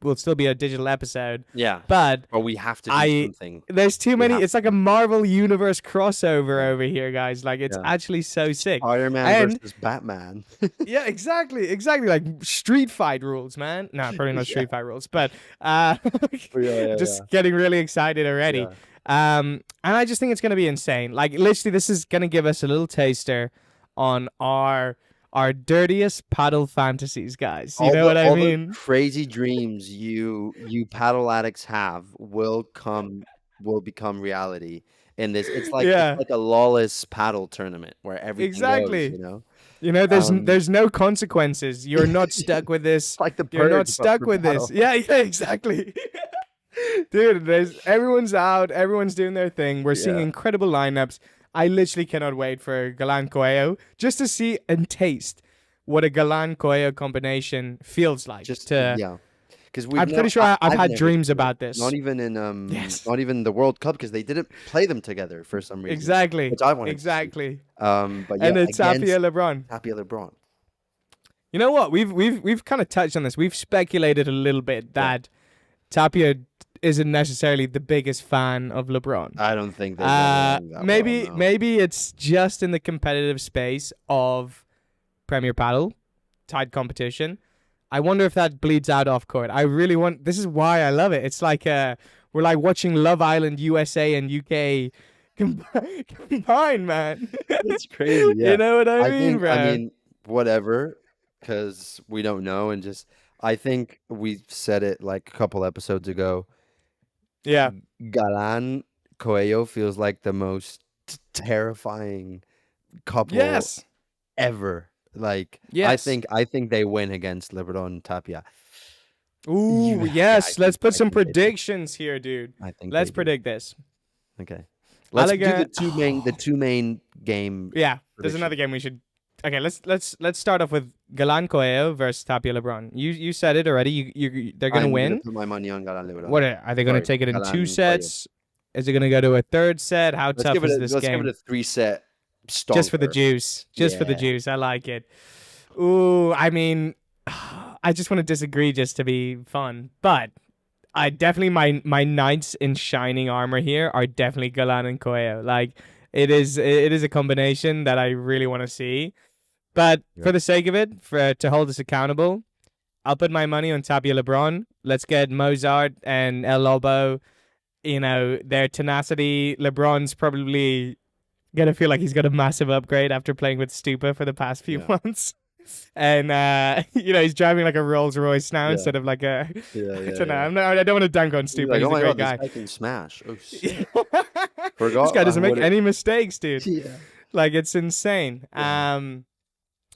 we'll still be a digital episode. Yeah. But we have to do something. There's too many. have It's like a Marvel Universe crossover over here, guys. Like, it's actually so sick. Spider-Man versus Batman. Yeah, exactly. Like street fight rules, man. No, probably not street fight rules, but just getting really excited already. Yeah. And I just think it's going to be insane. Like, literally, this is going to give us a little taster on our dirtiest paddle fantasies, guys. You know what I mean? The crazy dreams you paddle addicts have will become reality in this. It's like a lawless paddle tournament where everything goes, there's no consequences. You're not stuck with this. Like the You're not Purge, stuck but with for this. Yeah, exactly. Dude, everyone's out, everyone's doing their thing. We're seeing incredible lineups. I literally cannot wait for Galán Coello just to see and taste what a Galán Coello combination feels like. Because I'm pretty sure I've had dreams about this. Not even in not even the World Cup, because they didn't play them together for some reason. Exactly. Which I wanted exactly. To see. But and it's Tapia Lebrón. Tapia Lebrón. You know what? We've kind of touched on this. We've speculated a little bit that Tapia isn't necessarily the biggest fan of LeBron. I don't think that. Maybe it's just in the competitive space of Premier Paddle, tight competition. I wonder if that bleeds out off court. I really want. This is why I love it. It's like we're like watching Love Island USA and UK combined, man. It's crazy. Yeah. You know what I mean, bro? I mean, whatever, because we don't know, and just I think we said it like a couple episodes ago. Yeah. Galán Coello feels like the most terrifying couple ever. Like, I think they win against Lebrón Tapia. Ooh, yes. Let's put some predictions here, dude. Let's predict this. Okay. Let's do the two main game. Yeah. There's another game we should. Okay, let's start off with Galán Coello versus Tapia Lebrón. You said it already. They're gonna win. Put my money on Galán Lebrón. What are they gonna take it in Galán 2 sets? Is it gonna go to a 3rd set? How tough is this game? Let's give it a 3-set. Stonker. Just for the juice. For the juice. I like it. Ooh, I mean, I just want to disagree just to be fun, but I definitely my knights in shining armor here are definitely Galán and Coello. Like, it is a combination that I really want to see. But for the sake of it, to hold us accountable, I'll put my money on Tapia Lebrón. Let's get Mozart and El Lobo, their tenacity. Lebron's probably going to feel like he's got a massive upgrade after playing with Stupa for the past few months. And, he's driving like a Rolls Royce now instead of like a... I don't know. I don't want to dunk on Stupa. He's a great guy. This guy can smash. Oh, shit. This guy doesn't make any mistakes, dude. Yeah. Like, it's insane. Yeah.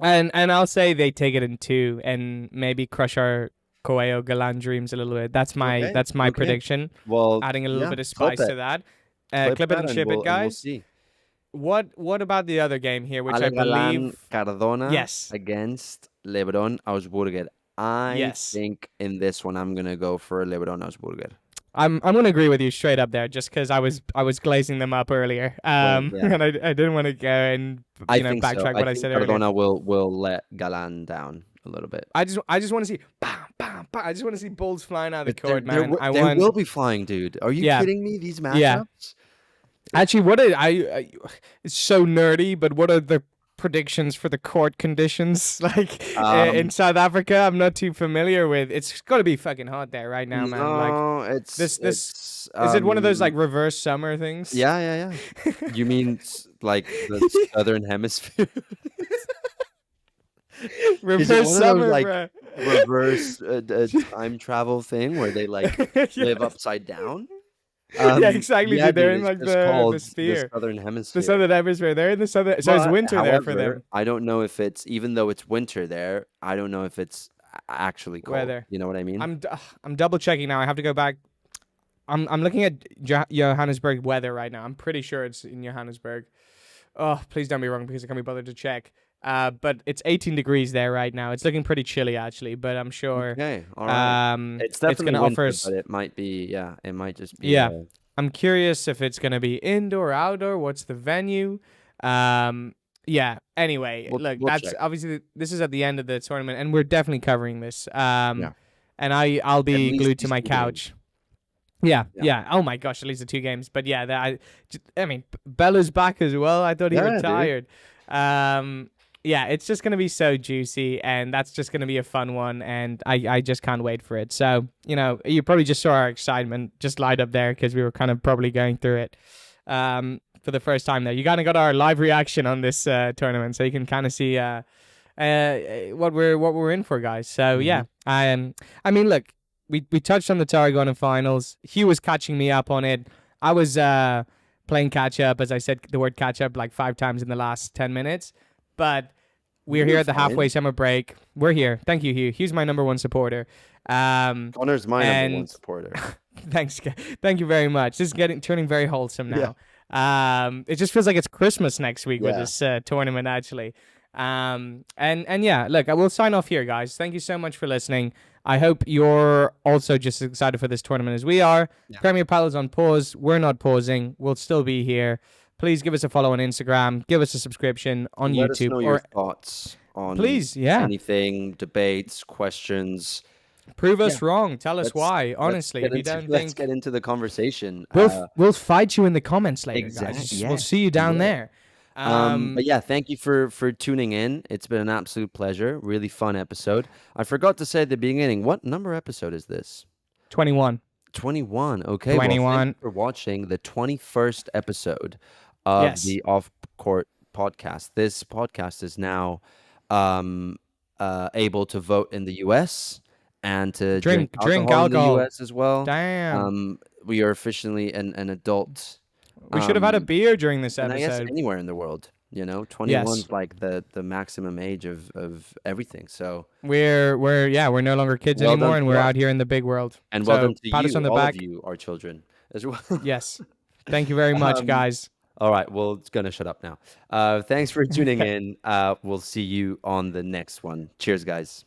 And I'll say they take it in 2 and maybe crush our Coello Galán dreams a little bit. That's my prediction. Well, adding a little bit of spice to that. Clip it and ship it, guys. We'll see. What about the other game here, which I believe Cardona yes against Lebrón Augsburger. I think in this one I'm gonna go for Lebrón Augsburger. I'm gonna agree with you straight up there, just because I was glazing them up earlier, and I didn't want to go and backtrack what I said earlier. Cardona will let Galán down a little bit. I just want to see bam, bam, bam. I just want to see balls flying out of the court, man. They will be flying, dude. Are you kidding me? These matchups. Yeah. Actually, what it's so nerdy, but what are the predictions for the court conditions like in South Africa? I'm not too familiar with. It's got to be fucking hot there right now, man. No, like it's is it one of those like reverse summer things? Yeah. You mean like the southern hemisphere? Reverse summer, like bro. Reverse time travel thing where they like live upside down. Yeah, exactly, Yeah, dude. They're dude, in it's like just the called the sphere, Southern the Hemisphere. southern hemisphere. They're in the southern, so it's But winter there for however, them. I don't know if it's, even though it's winter there, I don't know if it's actually cold. Weather. You know what I mean? I'm double checking now. I have to go back. I'm looking at Johannesburg weather right now. I'm pretty sure it's in Johannesburg. Oh, please don't be wrong because I can't be bothered to check. But it's 18 degrees there right now. It's looking pretty chilly actually, but I'm sure Okay, all right. It's it's definitely gonna offer winter, us. but it might be, yeah, it might just be Yeah, I'm curious if it's gonna be indoor, outdoor. What's the venue? Um, yeah. Anyway, look, we'll that's check. obviously this is at the end of the tournament, and we're definitely covering this. Yeah. And I'll At be least glued to these my two games. couch. Yeah, Yeah. yeah. Oh my gosh, at least the two games. But yeah, I mean, Bella's back as well. I thought he Yeah, dude. retired. Um, yeah, it's just gonna be so juicy, and that's just gonna be a fun one, and I just can't wait for it. So you probably just saw our excitement just light up there because we were kind of probably going through it for the first time there. You kind of got our live reaction on this tournament, so you can kind of see what we're in for, guys. So Hmm. yeah, I mean, look, we touched on the Tarragona finals. Hugh was catching me up on it. I was playing catch up, as I said the word catch up like 5 times in the last 10 minutes. But we're here You're at the halfway fine. summer break. We're here. Thank you, Hugh. Hugh's my number one supporter. Connor's my number one And supporter. thanks, thank you very much. This is turning very wholesome Yeah. now. It just feels like it's Christmas next week with Yeah. this tournament, actually. And yeah, look, I will sign off here, guys. Thank you so much for listening. I hope you're also just as excited for this tournament as we are. Yeah. Premier Paddle's on pause. We're not pausing. We'll still be here. Please give us a follow on Instagram. Give us a subscription on Let us YouTube. know your Or thoughts on please, yeah, anything, debates, questions. prove Yeah. us wrong. Tell us Let's why. let's Honestly, get if you into don't let's think get into the conversation. we'll fight you in the comments later, Exact. guys. We'll Yes, see you we down will. there. But yeah, thank you for tuning in. It's been an absolute pleasure. Really fun episode. I forgot to say at the beginning, what number episode is this? 21. 21. Okay, well, thank you 21. for watching the 21st episode of Yes. the Off Court podcast. This podcast is now um, able to vote in the US and to drink Drink alcohol in the alcohol. US as well. Damn. We are officially an adult. We should have had a Um, beer during this and I guess episode. anywhere in the world, 21 Yes. is like the maximum age of everything. So We're no longer kids well anymore done and to we're us. out here in the big world. And well done So to pat us you. on the All of back. you are children as well. Yes. Thank you very much, um, guys. all right. Well, it's going to shut up now. Thanks for tuning Okay. in. We'll see you on the next one. Cheers, guys.